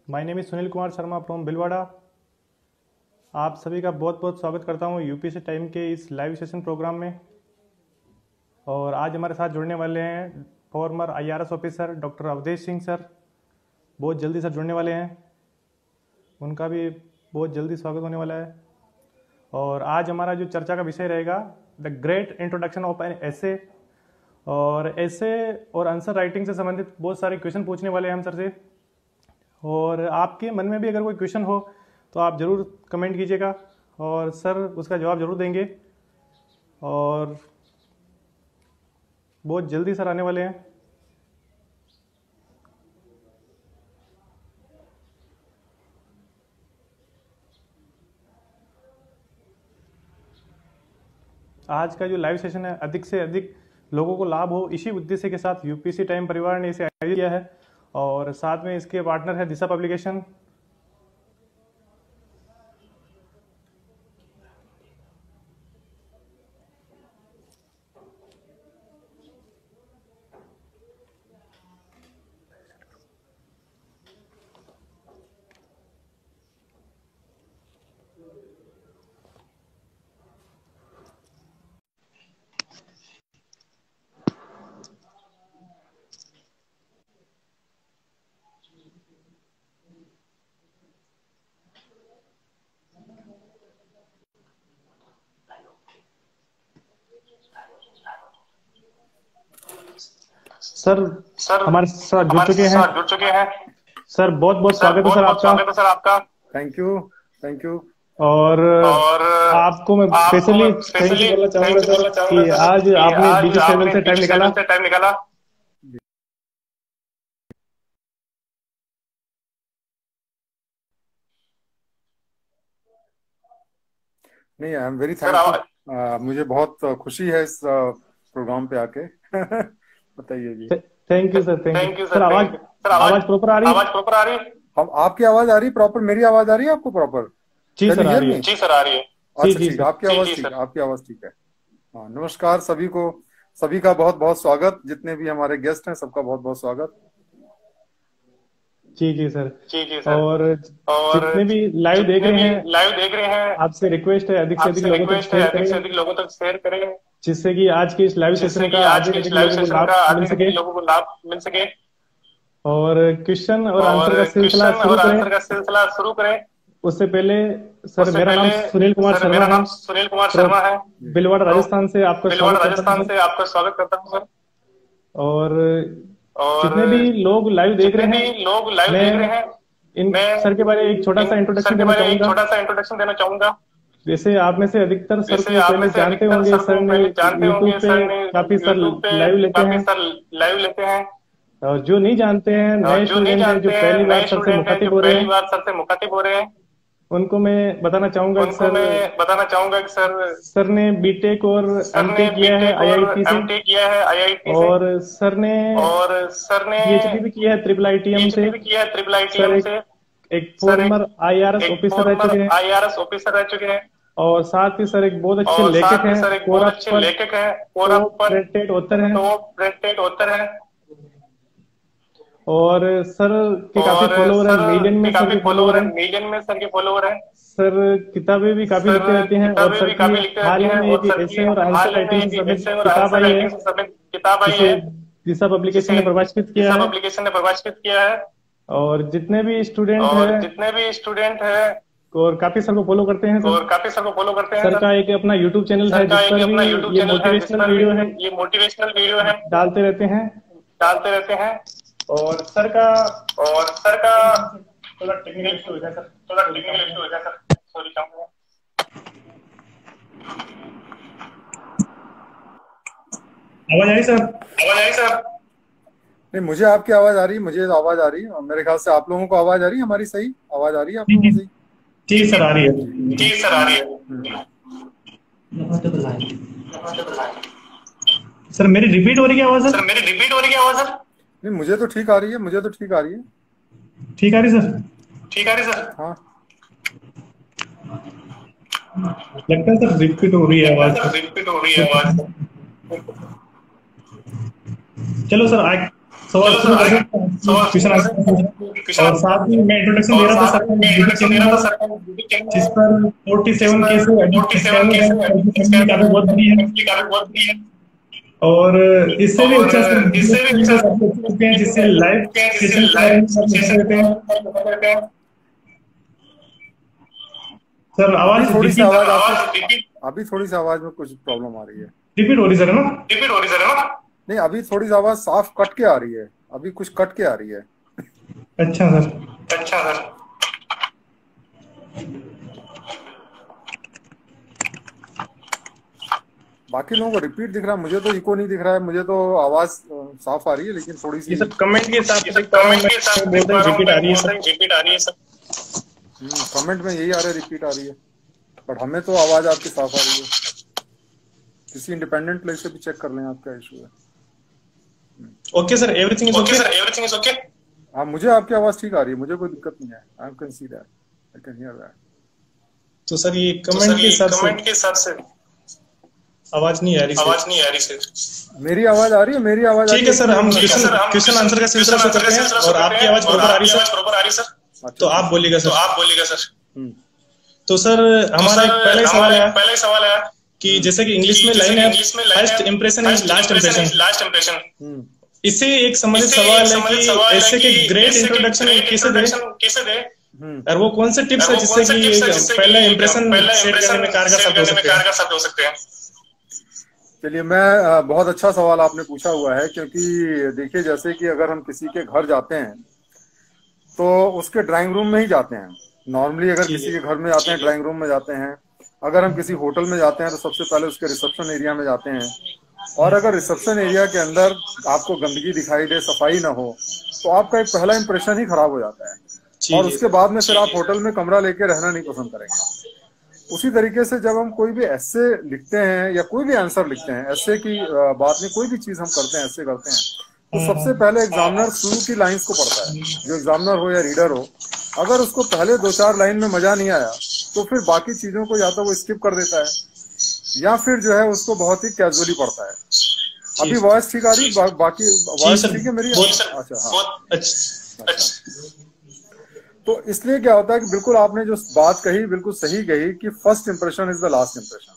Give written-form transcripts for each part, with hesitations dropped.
My name is Sunil Kumar Sharma from Bhilwara. आप सभी का बहुत बहुत स्वागत करता हूँ यूपीएससी टाइम के इस लाइव सेशन प्रोग्राम में। और आज हमारे साथ जुड़ने वाले हैं former IRS officer doctor Avdhesh Singh sir. बहुत जल्दी सर जुड़ने वाले हैं, उनका भी बहुत जल्दी स्वागत होने वाला है। और आज हमारा जो चर्चा का विषय रहेगा the great introduction of an essay. और ऐसे और आंसर राइटिंग से संबंधित बहुत सारे क्वेश्चन पूछने वाले हैं हम सर से। और आपके मन में भी अगर कोई क्वेश्चन हो तो आप ज़रूर कमेंट कीजिएगा और सर उसका जवाब ज़रूर देंगे। और बहुत जल्दी सर आने वाले हैं। आज का जो लाइव सेशन है अधिक से अधिक लोगों को लाभ हो, इसी उद्देश्य के साथ यूपीएससी टाइम परिवार ने इसे आयोजित किया है। और साथ में इसके पार्टनर है दिशा पब्लिकेशन। सर सर हमारे साथ जुड़ हमारे चुके हैं। साथ जुड़ चुके हैं। सर बहुत बहुत सर स्वागत है बहुत सर बहुत आपका। स्वागत है सर आपका। Thank you. और और आपको मैं आपको स्पेशली मैं थैंक यू बोलना चाहूँगा थैंक यू सर बोलना चाहूंगा कि सर आज कि आपने आज बीजी सेवन आपने से टाइम बीजी निकाला। सेवन से टाइम निकाला। नहीं, I am very sir thankful. मुझे बहुत खुशी है इस प्रोग्राम पे आके। बताइए जी। Thank you sir, thank thank you you sir. Sir. आवाज सर आवाज प्रॉपर आ रही है? आवाज प्रॉपर आ रही है? हम आपकी आवाज आ रही है प्रॉपर? मेरी आवाज आ रही है आपको प्रॉपर? जी कैन सर यू आ हियर रही मी? है। जी सर आ रही है। जी अच्छा जी ठीक, सर। आपकी आवाज जी ठीक सर। है, आपकी आवाज ठीक है। हाँ, नमस्कार सभी को, सभी का बहुत बहुत स्वागत। जितने भी हमारे गेस्ट हैं सबका बहुत बहुत स्वागत। जी जी सर। जी जी सर। और और जितने भी लाइव देख जितने रहे भी हैं लाइव देख रहे हैं आपसे रिक्वेस्ट है अधिक से अधिक आपसे लोगों तक रिक्वेस्ट है शेयर अधिक से करें, अधिक लोगों तक शेयर करें, जिससे कि आज के इस लाइव जिससे सेशन कि का आज के अधिक इस अधिक लाइव लोगों को सेशन लाभ का मिल अधिक सके। अधिक लोगों को लाभ मिल सके। और क्वेश्चन और और आंसर का सिलसिला क्वेश्चन शुरू और करें आंसर का सिलसिला शुरू करें। उससे पहले सर उससे मेरा नाम पहले सुनील कुमार सर शर्मा मेरा है। नाम सुनील कुमार शर्मा है। भिलवाड़ा तो राजस्थान से आपका भिलवाड़ा स्वागत करता हूँ राजस्थान सर। से आपका स्वागत करता हूँ सर। और और जितने भी लोग लाइव देख जितने रहे भी हैं लोग लाइव मैं देख रहे हैं इन मैं सर के बारे में एक छोटा सा इन सर इंट्रोडक्शन के देना बारे में एक चाहूंगा। छोटा सा इंट्रोडक्शन देना चाहूंगा। वैसे आप में से अधिकतर सर जैसे को आप में पहले से जानते अधिकतर होंगे, सर सर को ने पहले जानते यूट्यूब होंगे, पे सर ने काफी सर यूट्यूब पे लाइव लेते काफी हैं। सर लाइव लेते हैं। और जो नहीं जानते हैं, और नए जो नहीं स्टूडेंट हैं जो जानते हैं, पहली बार नए सर से स्टूडेंट हैं जो मुखातिब हो रहे पहली हैं, बार सर से मुखातिब हो रहे हैं, उनको मैं बताना चाहूंगा कि उनको मैं बताना चाहूंगा कि सर ने बीटेक और सर ने एमटेक किया है बीटेक और आईआईटी से। एमटेक किया है आईआईटी से। और सर ने और सर ने पीएचडी भी किया है ट्रिपल आईटीएम से। पीएचडी भी किया है ट्रिपल सर आईटीएम से। एक सर फॉर्मर आईआरएस एक ऑफिसर रह फॉर्मर चुके हैं। आईआरएस ऑफिसर रह चुके हैं। और साथ ही सर एक बहुत अच्छे और लेखक साथ ही हैं, सर एक बहुत कोरा अच्छे पर लेखक हैं, कोरा टॉप पर रेटेड ऑथर हैं। टॉप रेटेड ऑथर हैं। और सर के काफी और फॉलोवर हैं, सर मिलियन के में सर काफी के फॉलोवर फॉलोवर हैं, हैं। मिलियन में सर के फॉलोवर हैं। सर किताबें भी काफी लिखते सर रहते हैं। और किताबें सर भी की काफी लिखते हाल रहते ही हैं। में और एक सर की ऐसे और आंसर हाल ही में राइटिंग से एक संबंधित ऐसे और किताब आंसर आई है राइटिंग से संबंधित किताब आई जिसे है, दिशा पब्लिकेशन जिसे ने प्रकाशित किया दिशा है। पब्लिकेशन ने प्रकाशित किया है। और जितने भी स्टूडेंट और हैं जितने भी स्टूडेंट हैं और काफी सर को फॉलो करते हैं सर। और काफी सर को फॉलो करते हैं सर सर। का एक अपना यूट्यूब चैनल सर है का जिस एक पर भी अपना यूट्यूब ये चैनल है जिस मोटिवेशनल पर भी वीडियो है ये मोटिवेशनल वीडियो है डालते रहते हैं। डालते रहते हैं। और सर का और सर का थोड़ा टेक्निकल इशू हो गया सर, थोड़ा सॉरी टेक्निकल चाहूंगा। इशू हो गया सर, सॉरी चाहूंगा। आवाज आ रही सर? आवाज आई सर? नहीं, मुझे आपकी आवाज आ रही है, मुझे आवाज आ रही है। और मेरे ख्याल से आप लोगों को आवाज आ रही है, हमारी सही आवाज आ रही है आप लोगों को सही? जी सर आ रही जी है। सर आ रही है। सर मेरी रिपीट हो रही है आवाज? सर मेरी रिपीट हो रही है आवाज सर? नहीं, मुझे तो ठीक आ रही है, मुझे तो ठीक आ रही है। ठीक आ रही सर? ठीक आ रही सर? हाँ, लगता है सर रिपीट हो रही है आवाज। रिपीट हो रही है आवाज। चलो सर सवाल शुरू कर सकते हैं, क्वेश्चन आंसर। और साथ ही मैं इंट्रोडक्शन दे रहा था सर यूट्यूब चैनल जिस पर 47 केसेस काफी बहुत बड़ी है, और इससे भी अच्छा चुके हैं जिससे लाइव सेशन करते हैं। सर आवाज थोड़ी सी आवाज अभी थोड़ी सी आवाज में कुछ प्रॉब्लम आ रही है, रिपीट हो रही सर, है ना? नहीं अभी थोड़ी सी आवाज साफ कट के आ रही है, अभी कुछ कट के आ रही है। अच्छा सर। बाकी लोगों को रिपीट दिख रहा है, मुझे तो इको नहीं दिख रहा है, मुझे तो आवाज साफ आ रही है, लेकिन थोड़ी सी ये सब कमेंट के हिसाब से रिपीट आ रही है सर। कमेंट में यही आ रहा है, रिपीट आ रही है, बट हमें तो आवाज आपकी साफ आ रही है। किसी इंडिपेंडेंट प्लेस से भी चेक कर लें, आपका इशू है। Okay sir, everything is okay. हाँ, मुझे आपकी आवाज ठीक आ रही है, मुझे कोई दिक्कत नहीं है। I can see that, I can hear that. तो सर ये कमेंट के हिसाब से आवाज नहीं आ रही सर। मेरी आवाज आ रही है, मेरी आवाज ठीक है सर, हम क्वेश्चन आंसर का सिलसिला शुरू करते हैं और आपकी आवाज बराबर आ रही है सर। तो आप बोलिएगा सर। तो सर हमारा पहला सवाल है कि जैसे कि इंग्लिश में लाइन है first impression is last impression. इससे एक संबंधित सवाल है कि ऐसे के ग्रेट इंट्रोडक्शन कैसे दे और वो कौन से टिप्स है जिससे कि पहला इंप्रेशन सेट करने में कारगर साबित हो सकते हैं। चलिए, मैं बहुत अच्छा सवाल आपने पूछा हुआ है, क्योंकि देखिए जैसे कि अगर हम किसी के घर जाते हैं तो उसके ड्राइंग रूम में ही जाते हैं। नॉर्मली अगर किसी के घर में जाते हैं ड्राइंग रूम में जाते हैं। अगर हम किसी होटल में जाते हैं तो सबसे पहले उसके रिसेप्शन एरिया में जाते हैं, और अगर रिसेप्शन एरिया के अंदर आपको गंदगी दिखाई दे, सफाई ना हो, तो आपका एक पहला इंप्रेशन ही खराब हो जाता है, और उसके बाद में फिर आप होटल में कमरा लेके रहना नहीं पसंद करेंगे। उसी तरीके से जब हम कोई भी ऐसे लिखते हैं या कोई भी आंसर लिखते हैं, ऐसे की बात नहीं, कोई भी चीज हम करते हैं ऐसे करते हैं, तो सबसे पहले एग्जामिनर शुरू की लाइंस को पढ़ता है। जो एग्जामिनर हो या रीडर हो, अगर उसको पहले 2-4 लाइन में मजा नहीं आया तो फिर बाकी चीजों को या तो वो स्किप कर देता है या फिर जो है उसको बहुत ही कैजुअली पढ़ता है। अभी वॉइस ठीक आ रही है? बाकी वॉइस ठीक है मेरी? अच्छा। तो इसलिए क्या होता है कि बिल्कुल आपने जो बात कही बिल्कुल सही कही कि first impression is the last impression.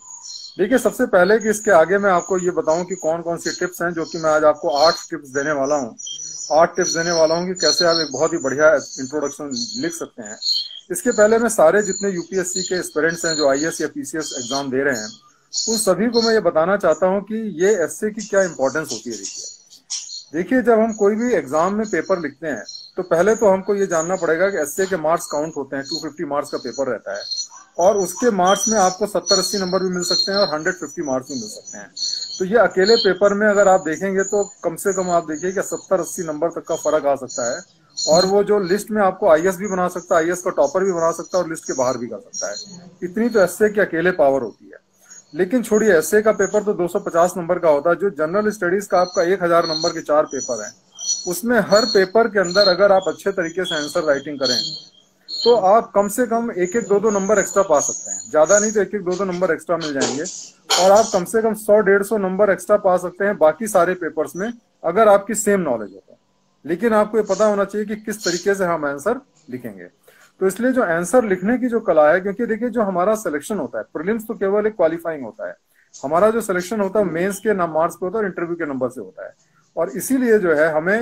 देखिए, सबसे पहले कि इसके आगे मैं आपको ये बताऊं कि कौन कौन सी टिप्स हैं, जो कि मैं आज आपको 8 टिप्स देने वाला हूं। 8 टिप्स देने वाला हूं कि कैसे आप एक बहुत ही बढ़िया इंट्रोडक्शन लिख सकते हैं। इसके पहले मैं सारे जितने यूपीएससी के एस्पिरेंट्स हैं जो आईएएस या पीसीएस एग्जाम दे रहे हैं, उन सभी को मैं ये बताना चाहता हूँ कि ये एस्से की क्या इंपॉर्टेंस होती है। देखिए, जब हम कोई भी एग्जाम में पेपर लिखते हैं तो पहले तो हमको ये जानना पड़ेगा कि एस्से के मार्क्स काउंट होते हैं। 250 मार्क्स का पेपर रहता है, और उसके मार्क्स में आपको 70-80 नंबर भी मिल सकते हैं और 150 मार्क्स भी मिल सकते हैं। तो ये अकेले पेपर में अगर आप देखेंगे तो कम से कम आप देखिए कि 70-80 नंबर तक का फर्क आ सकता है, और वो जो लिस्ट में आपको आईएएस भी बना सकता है, आईएएस का टॉपर भी बना सकता है और लिस्ट के बाहर भी कर सकता है। इतनी तो एस्से की अकेले पावर होती है। लेकिन छोड़िए, एस्से का पेपर तो 250 नंबर का होता है। जो जनरल स्टडीज का आपका 1000 नंबर के 4 पेपर हैं, उसमें हर पेपर के अंदर अगर आप अच्छे तरीके से आंसर राइटिंग करें तो आप कम से कम 1-1, 2-2 नंबर एक्स्ट्रा पा सकते हैं। ज्यादा नहीं तो 1-1, 2-2 नंबर एक्स्ट्रा मिल जाएंगे, और आप कम से कम 100-150 नंबर एक्स्ट्रा पा सकते हैं बाकी सारे पेपर्स में, अगर आपकी सेम नॉलेज हो तो। लेकिन आपको ये पता होना चाहिए कि किस तरीके से हम आंसर लिखेंगे। तो इसलिए जो आंसर लिखने की जो कला है, क्योंकि देखिए जो हमारा सिलेक्शन होता है, प्रीलिम्स तो केवल एक क्वालिफाइंग होता है, हमारा जो सिलेक्शन होता है मेंस के मार्क्स पे होता है और इंटरव्यू के नंबर से होता है। और इसीलिए जो है हमें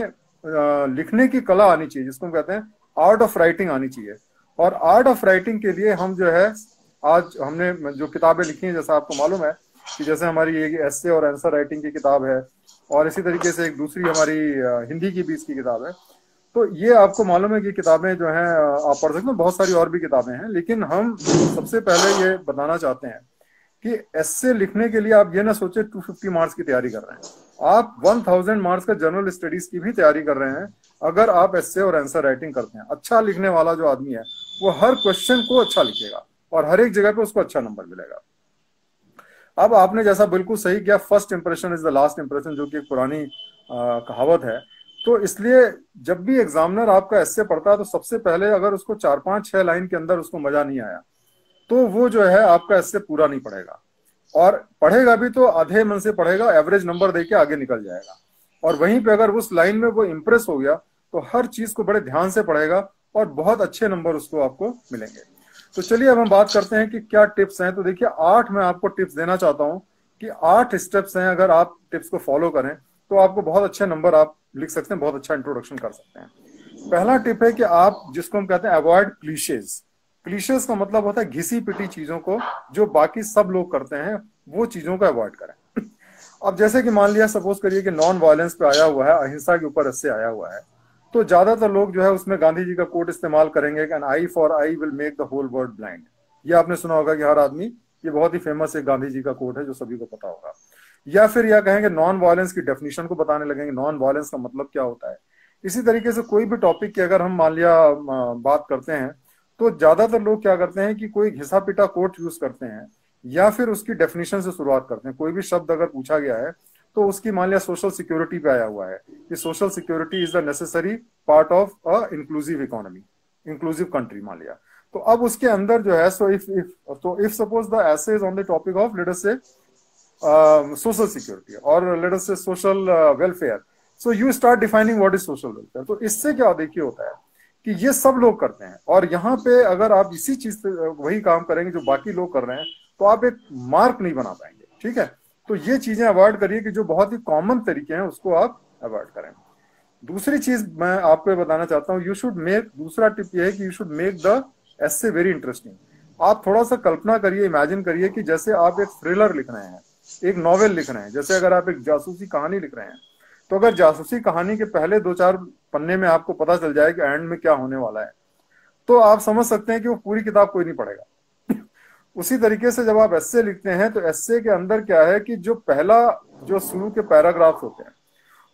लिखने की कला आनी चाहिए, जिसको हम कहते हैं आर्ट ऑफ राइटिंग आनी चाहिए। और आर्ट ऑफ राइटिंग के लिए हम जो है आज हमने जो किताबें लिखी हैं, जैसा आपको मालूम है कि जैसे हमारी ये एस्से और आंसर राइटिंग की किताब है, और इसी तरीके से एक दूसरी हमारी हिंदी की भी इसकी किताब है। तो ये आपको मालूम है कि किताबें जो हैं आप पढ़ सकते हैं, बहुत सारी और भी किताबें हैं। लेकिन हम सबसे पहले ये बताना चाहते हैं कि एस्से लिखने के लिए आप ये ना सोचे 250 मार्क्स की तैयारी कर रहे हैं, आप 1000 मार्क्स का जनरल स्टडीज की भी तैयारी कर रहे हैं। अगर आप एस्से और आंसर राइटिंग करते हैं, अच्छा लिखने वाला जो आदमी है वो हर क्वेश्चन को अच्छा लिखेगा और हर एक जगह पे उसको अच्छा नंबर मिलेगा। अब आपने जैसा बिल्कुल सही किया, first impression is the last impression, जो कि एक पुरानी कहावत है। तो इसलिए जब भी एग्जामिनर आपका एस्से पढ़ता है तो सबसे पहले अगर उसको 4-5-6 लाइन के अंदर उसको मजा नहीं आया तो वो जो है आपका एस्से पूरा नहीं पढ़ेगा, और पढ़ेगा भी तो आधे मन से पढ़ेगा, एवरेज नंबर देके आगे निकल जाएगा। और वहीं पे अगर उस लाइन में वो इंप्रेस हो गया तो हर चीज को बड़े ध्यान से पढ़ेगा और बहुत अच्छे नंबर उसको आपको मिलेंगे। तो चलिए अब हम बात करते हैं कि क्या टिप्स हैं। तो देखिए 8 मैं आपको टिप्स देना चाहता हूं कि 8 स्टेप्स हैं, अगर आप टिप्स को फॉलो करें तो आपको बहुत अच्छे नंबर आप लिख सकते हैं, बहुत अच्छा इंट्रोडक्शन कर सकते हैं। पहला टिप है कि आप, जिसको हम कहते हैं अवॉइड क्लीशेज। क्लीशेज का मतलब होता है घिसी पिटी चीजों को, जो बाकी सब लोग करते हैं वो चीजों को अवॉइड करें। अब जैसे कि मान लिया, सपोज करिए कि नॉन वायलेंस पे आया हुआ है, अहिंसा के ऊपर ऐसे आया हुआ है, तो ज्यादातर लोग जो है उसमें गांधी जी का कोट इस्तेमाल करेंगे कि an eye for eye will make the whole world blind. ये आपने सुना होगा कि हर आदमी, ये बहुत ही फेमस एक गांधी जी का कोट है जो सभी को पता होगा। या फिर यह कहेंगे नॉन वायलेंस की डेफिनेशन को बताने लगेंगे, नॉन वायलेंस का मतलब क्या होता है। इसी तरीके से कोई भी टॉपिक की अगर हम मान लिया बात करते हैं तो ज्यादातर लोग क्या करते हैं कि कोई घिसा पिटा कोट यूज करते हैं या फिर उसकी डेफिनेशन से शुरुआत करते हैं। कोई भी शब्द अगर पूछा गया है तो उसकी मान लिया सोशल सिक्योरिटी पे आया हुआ है कि social security is the necessary part of a inclusive economy, inclusive country मान लिया। तो अब उसके अंदर जो है, so if suppose the essay is on the topic of let us से सोशल सिक्योरिटी और लेट अस से social welfare, so you start defining what is social welfare. तो इससे क्या देखिए होता है कि ये सब लोग करते हैं और यहाँ पे अगर आप इसी चीज से वही काम करेंगे जो बाकी लोग कर रहे हैं तो आप एक मार्क नहीं बना पाएंगे। ठीक है, तो ये चीजें अवॉइड करिए कि जो बहुत ही कॉमन तरीके हैं उसको आप अवॉइड करें। दूसरी चीज मैं आपको बताना चाहता हूँ, यू शुड मेक, दूसरा टिप ये है कि you should make the essay very interesting. आप थोड़ा सा कल्पना करिए, इमेजिन करिए कि जैसे आप एक थ्रिलर लिख रहे हैं, एक नॉवेल लिख रहे हैं। जैसे अगर आप एक जासूसी कहानी लिख रहे हैं तो अगर जासूसी कहानी के पहले 2-4 पन्ने में आपको पता चल जाए कि एंड में क्या होने वाला है तो आप समझ सकते हैं कि वो पूरी किताब कोई नहीं पढ़ेगा। उसी तरीके से जब आप एस्से लिखते हैं तो एस्से के अंदर क्या है कि जो पहला जो शुरू के पैराग्राफ्स होते हैं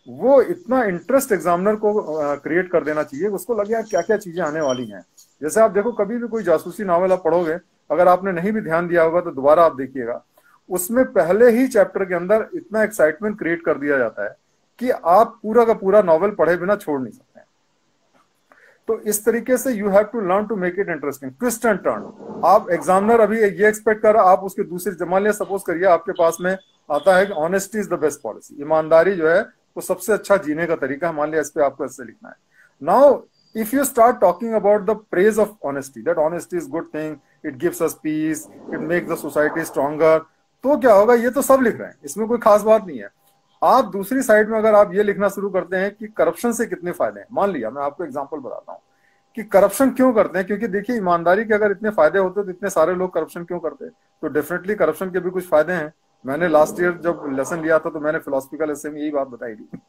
वो इतना इंटरेस्ट एग्जामिनर को क्रिएट कर देना चाहिए, उसको लगे यार क्या क्या चीजें आने वाली हैं। जैसे आप देखो, कभी भी कोई जासूसी नॉवेल आप पढ़ोगे, अगर आपने नहीं भी ध्यान दिया होगा तो दोबारा आप देखिएगा, उसमें पहले ही चैप्टर के अंदर इतना एक्साइटमेंट क्रिएट कर दिया जाता है कि आप पूरा का पूरा नॉवेल पढ़े बिना छोड़ नहीं सकते हैं। तो इस तरीके से you have to learn to make it interesting, twist and turn. आप एग्जामिनर अभी ये एक्सपेक्ट कर रहा, आप उसके दूसरे, मान लिया सपोज करिए आपके पास में आता है कि honesty is the best policy, ईमानदारी जो है वो सबसे अच्छा जीने का तरीका है। मान लिया इस पे आपको ऐसे लिखना है। Now if you start talking about the praise of honesty, that honesty is good thing, it gives us peace, it makes the society stronger, तो क्या होगा, ये तो सब लिख रहे हैं, इसमें कोई खास बात नहीं है। आप दूसरी साइड में अगर आप ये लिखना शुरू करते हैं कि करप्शन से कितने फायदे हैं, मान लिया मैं आपको एग्जांपल बताता हूँ कि करप्शन क्यों करते हैं, क्योंकि देखिए ईमानदारी के अगर इतने फायदे होते तो इतने सारे लोग करप्शन क्यों करते हैं। तो डेफिनेटली करप्शन के भी कुछ फायदे हैं। मैंने लास्ट ईयर जब लेसन लिया था तो मैंने फिलोसफिकल एसे में यही बात बताई थी।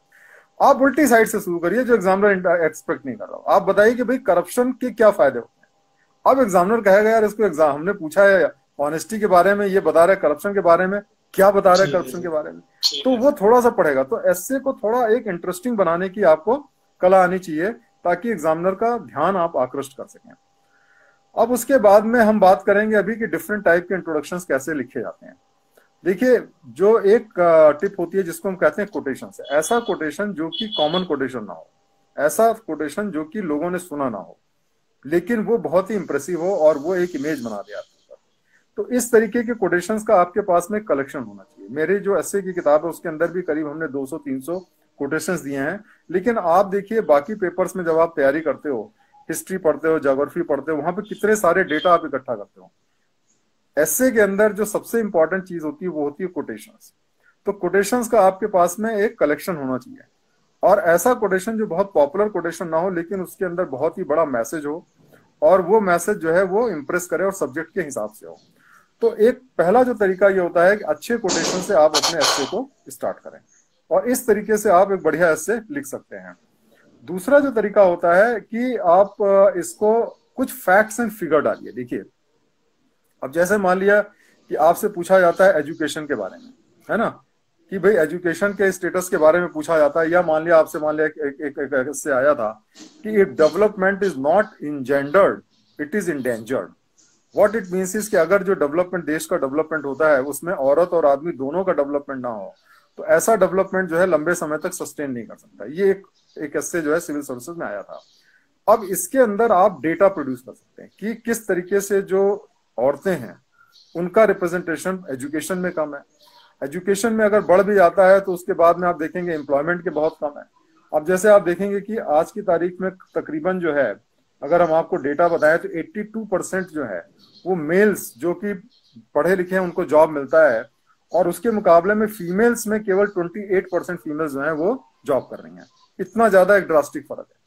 आप उल्टी साइड से शुरू करिए जो एग्जामिनर एक्सपेक्ट नहीं कर रहा हो। आप बताइए कि भाई करप्शन के क्या फायदे होते हैं। अब एग्जामिनर कहेगा यार इसको एग्जाम हमने पूछा है ऑनेस्टी के बारे में, ये बता रहा है करप्शन के बारे में, क्या बता रहा है करप्शन के बारे में, तो वो थोड़ा सा पढ़ेगा। तो ऐसे को थोड़ा एक इंटरेस्टिंग बनाने की आपको कला आनी चाहिए ताकि एग्जामिनर का ध्यान आप आकृष्ट कर सकें। अब उसके बाद में हम बात करेंगे अभी कि डिफरेंट टाइप के इंट्रोडक्शन कैसे लिखे जाते हैं। देखिए, जो एक टिप होती है जिसको हम कहते हैं कोटेशन से, ऐसा कोटेशन जो कि कॉमन कोटेशन ना हो, ऐसा कोटेशन जो कि लोगों ने सुना ना हो लेकिन वो बहुत ही इंप्रेसिव हो और वो एक इमेज बना दे आपके ऊपर। तो इस तरीके के कोटेशंस का आपके पास में कलेक्शन होना चाहिए। मेरी जो एस्से की किताब है उसके अंदर भी करीब हमने 200-300 कोटेशंस दिए हैं। लेकिन आप देखिए बाकी पेपर्स में जब आप तैयारी करते हो, हिस्ट्री पढ़ते हो, ज्योग्राफी पढ़ते हो, वहां पे कितने सारे डेटा आप इकट्ठा करते हो। एस्से के अंदर जो सबसे इंपॉर्टेंट चीज होती है वो होती है कोटेशंस। तो कोटेशंस का आपके पास में एक कलेक्शन होना चाहिए और ऐसा कोटेशन जो बहुत पॉपुलर कोटेशन ना हो लेकिन उसके अंदर बहुत ही बड़ा मैसेज हो और वो मैसेज जो है वो इंप्रेस करे और सब्जेक्ट के हिसाब से हो। तो एक पहला जो तरीका ये होता है कि अच्छे कोटेशन से आप अपने एस्से को स्टार्ट करें और इस तरीके से आप एक बढ़िया एस्से लिख सकते हैं। दूसरा जो तरीका होता है कि आप इसको कुछ फैक्ट्स एंड फिगर डालिए। देखिए, अब जैसे मान लिया कि आपसे पूछा जाता है एजुकेशन के बारे में, है ना, कि भाई एजुकेशन के स्टेटस के बारे में पूछा जाता है, या मान लिया आपसे मान लिया एक से आया था कि if development is not engendered it is endangered. What it means is कि अगर जो डेवलपमेंट, देश का डेवलपमेंट होता है उसमें औरत और आदमी दोनों का डेवलपमेंट ना हो तो ऐसा डेवलपमेंट जो है लंबे समय तक सस्टेन नहीं कर सकता। ये एक एस्से जो है सिविल सर्विसेज में आया था। अब इसके अंदर आप डेटा प्रोड्यूस कर सकते हैं कि किस तरीके से जो औरतें हैं उनका रिप्रेजेंटेशन एजुकेशन में कम है। एजुकेशन में अगर बढ़ भी जाता है तो उसके बाद में आप देखेंगे एम्प्लॉयमेंट के बहुत कम है। अब जैसे आप देखेंगे कि आज की तारीख में तकरीबन जो है, अगर हम आपको डेटा बताएं तो 82% जो है वो मेल्स जो कि पढ़े लिखे हैं उनको जॉब मिलता है, और उसके मुकाबले में फीमेल्स में केवल 28% फीमेल्स जो हैं वो जॉब कर रही हैं। इतना ज्यादा एक ड्रास्टिक फर्क है।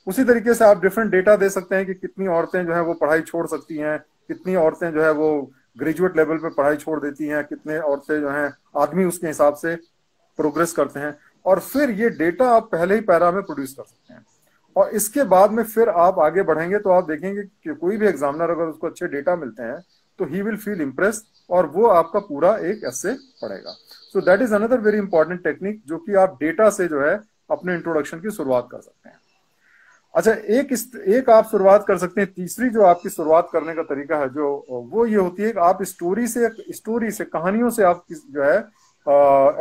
उसी तरीके से आप डिफरेंट डेटा दे सकते हैं कि कितनी औरतें जो है वो पढ़ाई छोड़ सकती हैं, कितनी औरतें जो है वो ग्रेजुएट लेवल पे पढ़ाई छोड़ देती हैं, कितने औरतें जो हैं आदमी उसके हिसाब से प्रोग्रेस करते हैं, और फिर ये डेटा आप पहले ही पैरा में प्रोड्यूस कर सकते हैं। और इसके बाद में फिर आप आगे बढ़ेंगे तो आप देखेंगे कि कोई भी एग्जामिनर अगर उसको अच्छे डेटा मिलते हैं तो ही विल फील इम्प्रेस्ड, और वो आपका पूरा एक एसे पढ़ेगा। So that is another very important technique जो कि आप डेटा से जो है अपने इंट्रोडक्शन की शुरुआत कर सकते हैं। अच्छा, एक आप शुरुआत कर सकते हैं। तीसरी जो आपकी शुरुआत करने का तरीका है जो वो ये होती है कि आप स्टोरी से कहानियों से आप जो है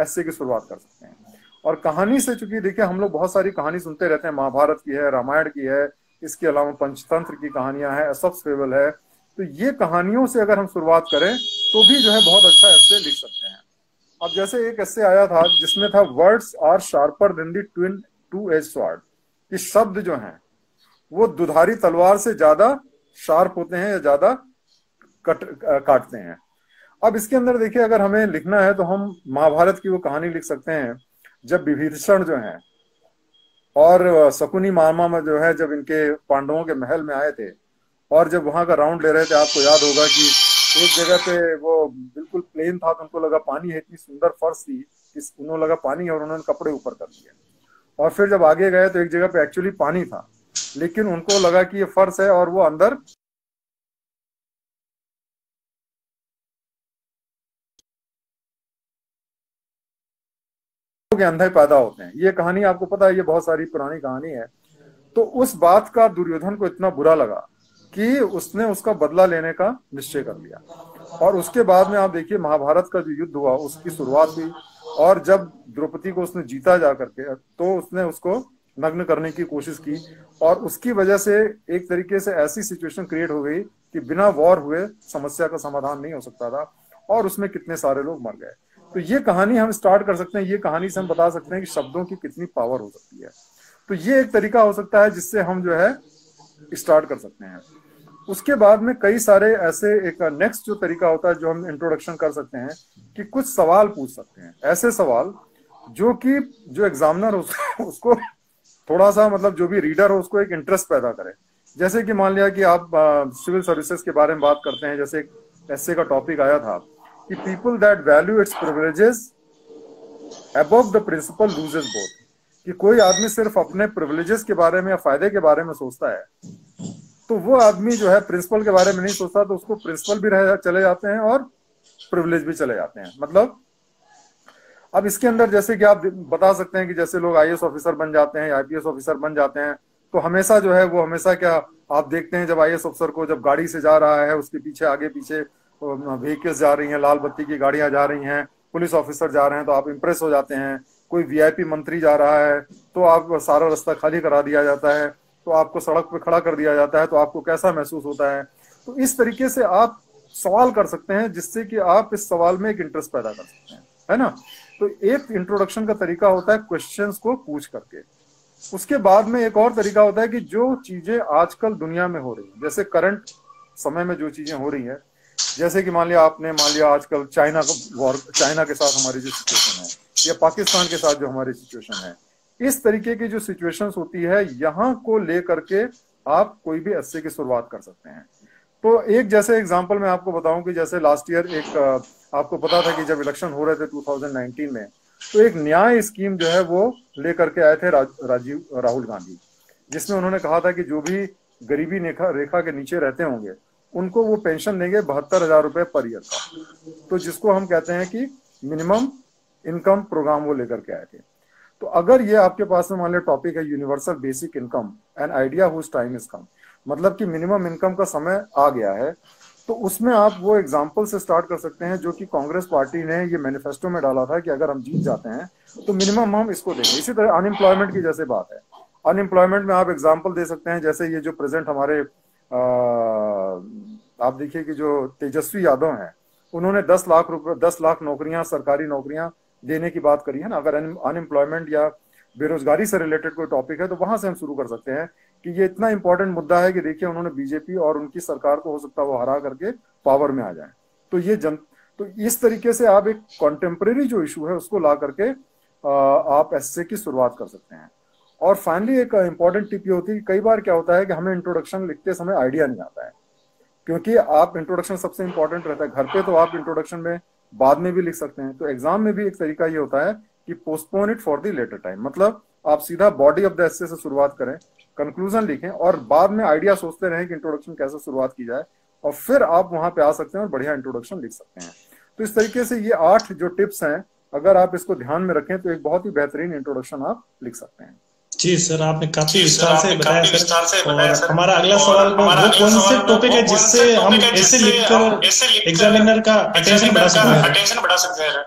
एसे की शुरुआत कर सकते हैं। और कहानी से, चूंकि देखिए हम लोग बहुत सारी कहानी सुनते रहते हैं, महाभारत की है, रामायण की है, इसके अलावा पंचतंत्र की कहानियां हैं, एसॉप्स फेबल है, तो ये कहानियों से अगर हम शुरुआत करें तो भी जो है बहुत अच्छा एसे लिख सकते हैं। अब जैसे एक एसे आया था जिसमें था words are sharper than the twin to edge sword, कि शब्द जो हैं वो दुधारी तलवार से ज्यादा शार्प होते हैं या ज्यादा काटते हैं। अब इसके अंदर देखिए अगर हमें लिखना है तो हम महाभारत की वो कहानी लिख सकते हैं जब विभीषण जो हैं और शकुनी मामा में जो है जब इनके पांडवों के महल में आए थे और जब वहां का राउंड ले रहे थे, आपको याद होगा कि एक जगह पे वो बिल्कुल प्लेन था तो उनको लगा पानी है, इतनी सुंदर फर्श थी, उन्होंने लगा पानी है और उन्होंने कपड़े ऊपर कर दिए, और फिर जब आगे गए तो एक जगह पे एक्चुअली पानी था, लेकिन उनको लगा कि ये फर्श है और वो अंदर के अंधे पैदा होते हैं। ये कहानी आपको पता है, ये बहुत सारी पुरानी कहानी है। तो उस बात का दुर्योधन को इतना बुरा लगा कि उसने उसका बदला लेने का निश्चय कर लिया, और उसके बाद में आप देखिए महाभारत का जो युद्ध हुआ उसकी शुरुआत हुई, और जब द्रौपदी को उसने जीता जा करके तो उसने उसको नग्न करने की कोशिश की, और उसकी वजह से एक तरीके से ऐसी सिचुएशन क्रिएट हो गई कि बिना वॉर हुए समस्या का समाधान नहीं हो सकता था, और उसमें कितने सारे लोग मर गए। तो ये कहानी हम स्टार्ट कर सकते हैं, ये कहानी से हम बता सकते हैं कि शब्दों की कितनी पावर हो सकती है। तो ये एक तरीका हो सकता है जिससे हम जो है स्टार्ट कर सकते हैं। उसके बाद में कई सारे ऐसे एक नेक्स्ट जो तरीका होता है जो हम इंट्रोडक्शन कर सकते हैं कि कुछ सवाल पूछ सकते हैं, ऐसे सवाल जो कि जो एग्जामिनर उसको थोड़ा सा मतलब जो भी रीडर हो उसको एक इंटरेस्ट पैदा करे। जैसे कि मान लिया कि आप सिविल सर्विसेज के बारे में बात करते हैं, जैसे एक ऐसे का टॉपिक आया था कि people that value its privileges above the principle loses both, कि कोई आदमी सिर्फ अपने प्रिविलेजेस के बारे में या फायदे के बारे में सोचता है तो वो आदमी जो है प्रिंसिपल के बारे में नहीं सोचता, तो उसको प्रिंसिपल भी चले जाते हैं और प्रिविलेज भी चले जाते हैं। मतलब अब इसके अंदर जैसे कि आप बता सकते हैं कि जैसे लोग आईएएस ऑफिसर बन जाते हैं या आईपीएस ऑफिसर बन जाते हैं, तो हमेशा जो है वो हमेशा क्या आप देखते हैं जब आईएएस ऑफिसर को जब गाड़ी से जा रहा है उसके पीछे आगे पीछे व्हीकल्स जा रही हैं, लाल बत्ती की गाड़ियां जा रही हैं, पुलिस ऑफिसर जा रहे हैं तो आप इंप्रेस हो जाते हैं। कोई वीआईपी मंत्री जा रहा है तो आप सारा रास्ता खाली करा दिया जाता है, तो आपको सड़क पे खड़ा कर दिया जाता है, तो आपको कैसा महसूस होता है। तो इस तरीके से आप सवाल कर सकते हैं जिससे कि आप इस सवाल में एक इंटरेस्ट पैदा कर सकते हैं, है ना। तो एक इंट्रोडक्शन का तरीका होता है क्वेश्चंस को पूछ करके। उसके बाद में एक और तरीका होता है कि जो चीजें आजकल दुनिया में हो रही है, जैसे करंट समय में जो चीजें हो रही है, जैसे कि मान लिया आजकल चाइना के साथ हमारी जो सिचुएशन है या पाकिस्तान के साथ जो हमारी सिचुएशन है, इस तरीके की जो सिचुएशंस होती है यहाँ को लेकर के आप कोई भी एसे की शुरुआत कर सकते हैं। तो एक जैसे एग्जांपल मैं आपको बताऊं कि जैसे लास्ट ईयर एक आपको पता था कि जब इलेक्शन हो रहे थे 2019 में, तो एक न्याय स्कीम जो है वो लेकर के आए थे राहुल गांधी, जिसमें उन्होंने कहा था कि जो भी गरीबी रेखा के नीचे रहते होंगे उनको वो पेंशन देंगे 72,000 रुपए पर ईयर का, तो जिसको हम कहते हैं कि मिनिमम इनकम प्रोग्राम वो लेकर के आए थे। तो अगर ये आपके पास में मान लिया टॉपिक है universal basic income an idea whose time is come, मतलब कि मिनिमम इनकम का समय आ गया है, तो उसमें आप वो एग्जाम्पल से स्टार्ट कर सकते हैं जो कि कांग्रेस पार्टी ने ये मैनिफेस्टो में डाला था कि अगर हम जीत जाते हैं तो मिनिमम हम इसको देंगे। इसी तरह अनएम्प्लॉयमेंट की जैसे बात है, अनएम्प्लॉयमेंट में आप एग्जाम्पल दे सकते हैं, जैसे ये जो प्रेजेंट हमारे आप देखिए कि जो तेजस्वी यादव हैं उन्होंने 10 लाख नौकरियां, सरकारी नौकरियां देने की बात करी है ना। अगर अनएम्प्लॉयमेंट या बेरोजगारी से रिलेटेड कोई टॉपिक है तो वहां से हम शुरू कर सकते हैं कि ये इतना इंपॉर्टेंट मुद्दा है कि देखिए उन्होंने बीजेपी और उनकी सरकार को हो सकता है वो हरा करके पावर में आ जाए। तो इस तरीके से आप एक कॉन्टेम्परेरी जो इशू है उसको ला करके आप एस्से की शुरुआत कर सकते हैं। और फाइनली एक इंपॉर्टेंट टिप ये होती है कि कई बार क्या होता है कि हमें इंट्रोडक्शन लिखते समय आइडिया नहीं आता है, क्योंकि आप इंट्रोडक्शन सबसे इंपॉर्टेंट रहता है। घर पे तो आप इंट्रोडक्शन में बाद में भी लिख सकते हैं, तो एग्जाम में भी एक तरीका ये होता है कि postpone it for the later time. मतलब आप सीधा बॉडी ऑफ द एस्से से शुरुआत करें, कंक्लूजन लिखें और बाद में आइडिया सोचते रहें कि इंट्रोडक्शन कैसे शुरुआत की जाए, और फिर आप वहां पे आ सकते हैं और बढ़िया इंट्रोडक्शन लिख सकते हैं। तो इस तरीके से ये 8 जो टिप्स हैं, अगर आप इसको ध्यान में रखें तो एक बहुत ही बेहतरीन इंट्रोडक्शन आप लिख सकते हैं। जी सर, आपने काफी विस्तार से बताया सर। और हमारा अगला सवाल वो कौन से टॉपिक है जिससे हम ऐसे लिखकर एग्जामिनर का अटेंशन बढ़ा सकते हैं?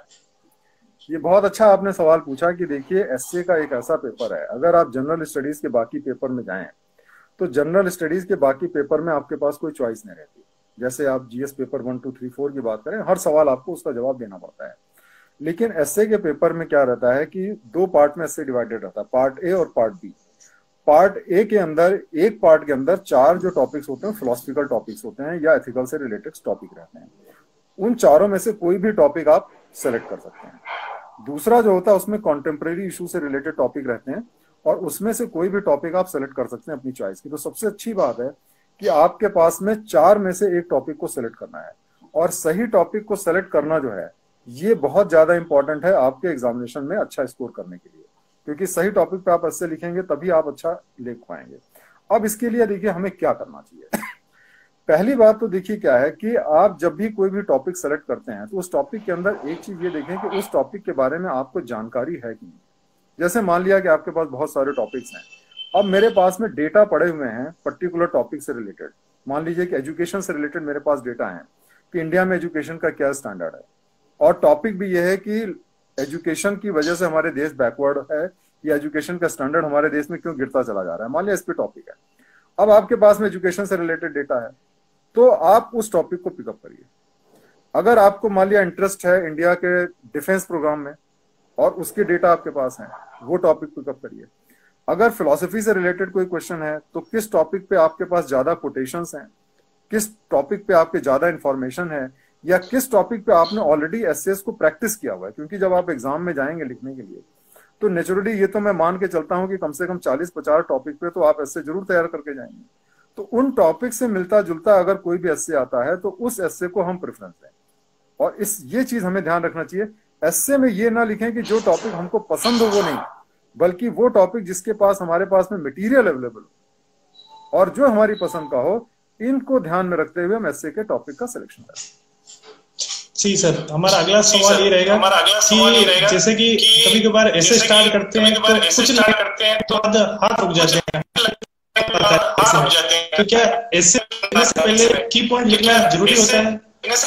ये बहुत अच्छा आपने सवाल पूछा कि देखिए एसए का एक ऐसा पेपर है, अगर आप जनरल स्टडीज के बाकी पेपर में जाएं तो जनरल स्टडीज के बाकी पेपर में आपके पास कोई चॉइस नहीं रहती। जैसे आप जीएस पेपर 1, 2, 3, 4 की बात करें, हर सवाल आपको उसका जवाब देना पड़ता है। लेकिन एसए के पेपर में क्या रहता है कि 2 पार्ट में एसए डिवाइडेड रहता है, पार्ट ए और पार्ट बी। पार्ट ए के अंदर, एक पार्ट के अंदर 4 जो टॉपिक्स होते हैं फिलोसफिकल टॉपिक्स होते हैं या एथिकल से रिलेटेड टॉपिक रहते हैं। उन चारों में से कोई भी टॉपिक आप सेलेक्ट कर सकते हैं। दूसरा जो होता है उसमें कॉन्टेम्परेरी इशू से रिलेटेड टॉपिक रहते हैं और उसमें से कोई भी टॉपिक आप सेलेक्ट कर सकते हैं अपनी चॉइस की। तो सबसे अच्छी बात है कि आपके पास में 4 में से एक टॉपिक को सेलेक्ट करना है, और सही टॉपिक को सेलेक्ट करना जो है ये बहुत ज्यादा इंपॉर्टेंट है आपके एग्जामिनेशन में अच्छा स्कोर करने के लिए, क्योंकि सही टॉपिक पे आप ऐसे लिखेंगे तभी आप अच्छा लिख पाएंगे। अब इसके लिए देखिए हमें क्या करना चाहिए। पहली बात तो देखिए क्या है कि आप जब भी कोई भी टॉपिक सेलेक्ट करते हैं तो उस टॉपिक के अंदर एक चीज ये देखें कि उस टॉपिक के बारे में आपको जानकारी है कि नहीं। जैसे मान लिया कि आपके पास बहुत सारे टॉपिक्स हैं, अब मेरे पास में डेटा पड़े हुए हैं पर्टिकुलर टॉपिक से रिलेटेड। मान लीजिए कि एजुकेशन से रिलेटेड मेरे पास डेटा है कि इंडिया में एजुकेशन का क्या स्टैंडर्ड है, और टॉपिक भी यह है कि एजुकेशन की वजह से हमारे देश बैकवर्ड है या एजुकेशन का स्टैंडर्ड हमारे देश में क्यों गिरता चला जा रहा है। मान लिया इस पे टॉपिक है, अब आपके पास में एजुकेशन से रिलेटेड डेटा है तो आप उस टॉपिक को पिकअप करिए। अगर आपको मान लिया इंटरेस्ट है इंडिया के डिफेंस प्रोग्राम में और उसके डेटा आपके पास है, वो टॉपिक पिकअप करिए। अगर फिलॉसफी से रिलेटेड कोई क्वेश्चन है तो किस टॉपिक पे आपके पास ज्यादा कोटेशंस हैं, किस टॉपिक पे आपके ज्यादा इंफॉर्मेशन है, या किस टॉपिक पे आपने ऑलरेडी एसेस को प्रैक्टिस किया हुआ है। क्योंकि जब आप एग्जाम में जाएंगे लिखने के लिए तो नेचुरली ये तो मैं मान के चलता हूं कि कम से कम 40-50 टॉपिक पे तो आप एसे जरूर तैयार करके जाएंगे। तो उन टॉपिक से मिलता जुलता अगर कोई भी एसे आता है तो उस एसे को हम प्रेफरेंस दें। और ये चीज हमें ध्यान रखना चाहिए, एसे में ये ना लिखें कि जो टॉपिक हमको पसंद हो वो नहीं, बल्कि वो टॉपिक जिसके पास हमारे पास में मटेरियल अवेलेबल हो और जो हमारी पसंद का हो, इनको ध्यान में रखते हुए हम एसे के टॉपिक का सिलेक्शन करें। जी सर, हमारा अगला सवाल ये रहेगा कि जैसे कि कभी कभार ऐसे स्टार्ट करते हैं तो कुछ हाथ रुक जाते हैं, तो क्या ऐसे से पहले की पॉइंट लिखना जरूरी होता है?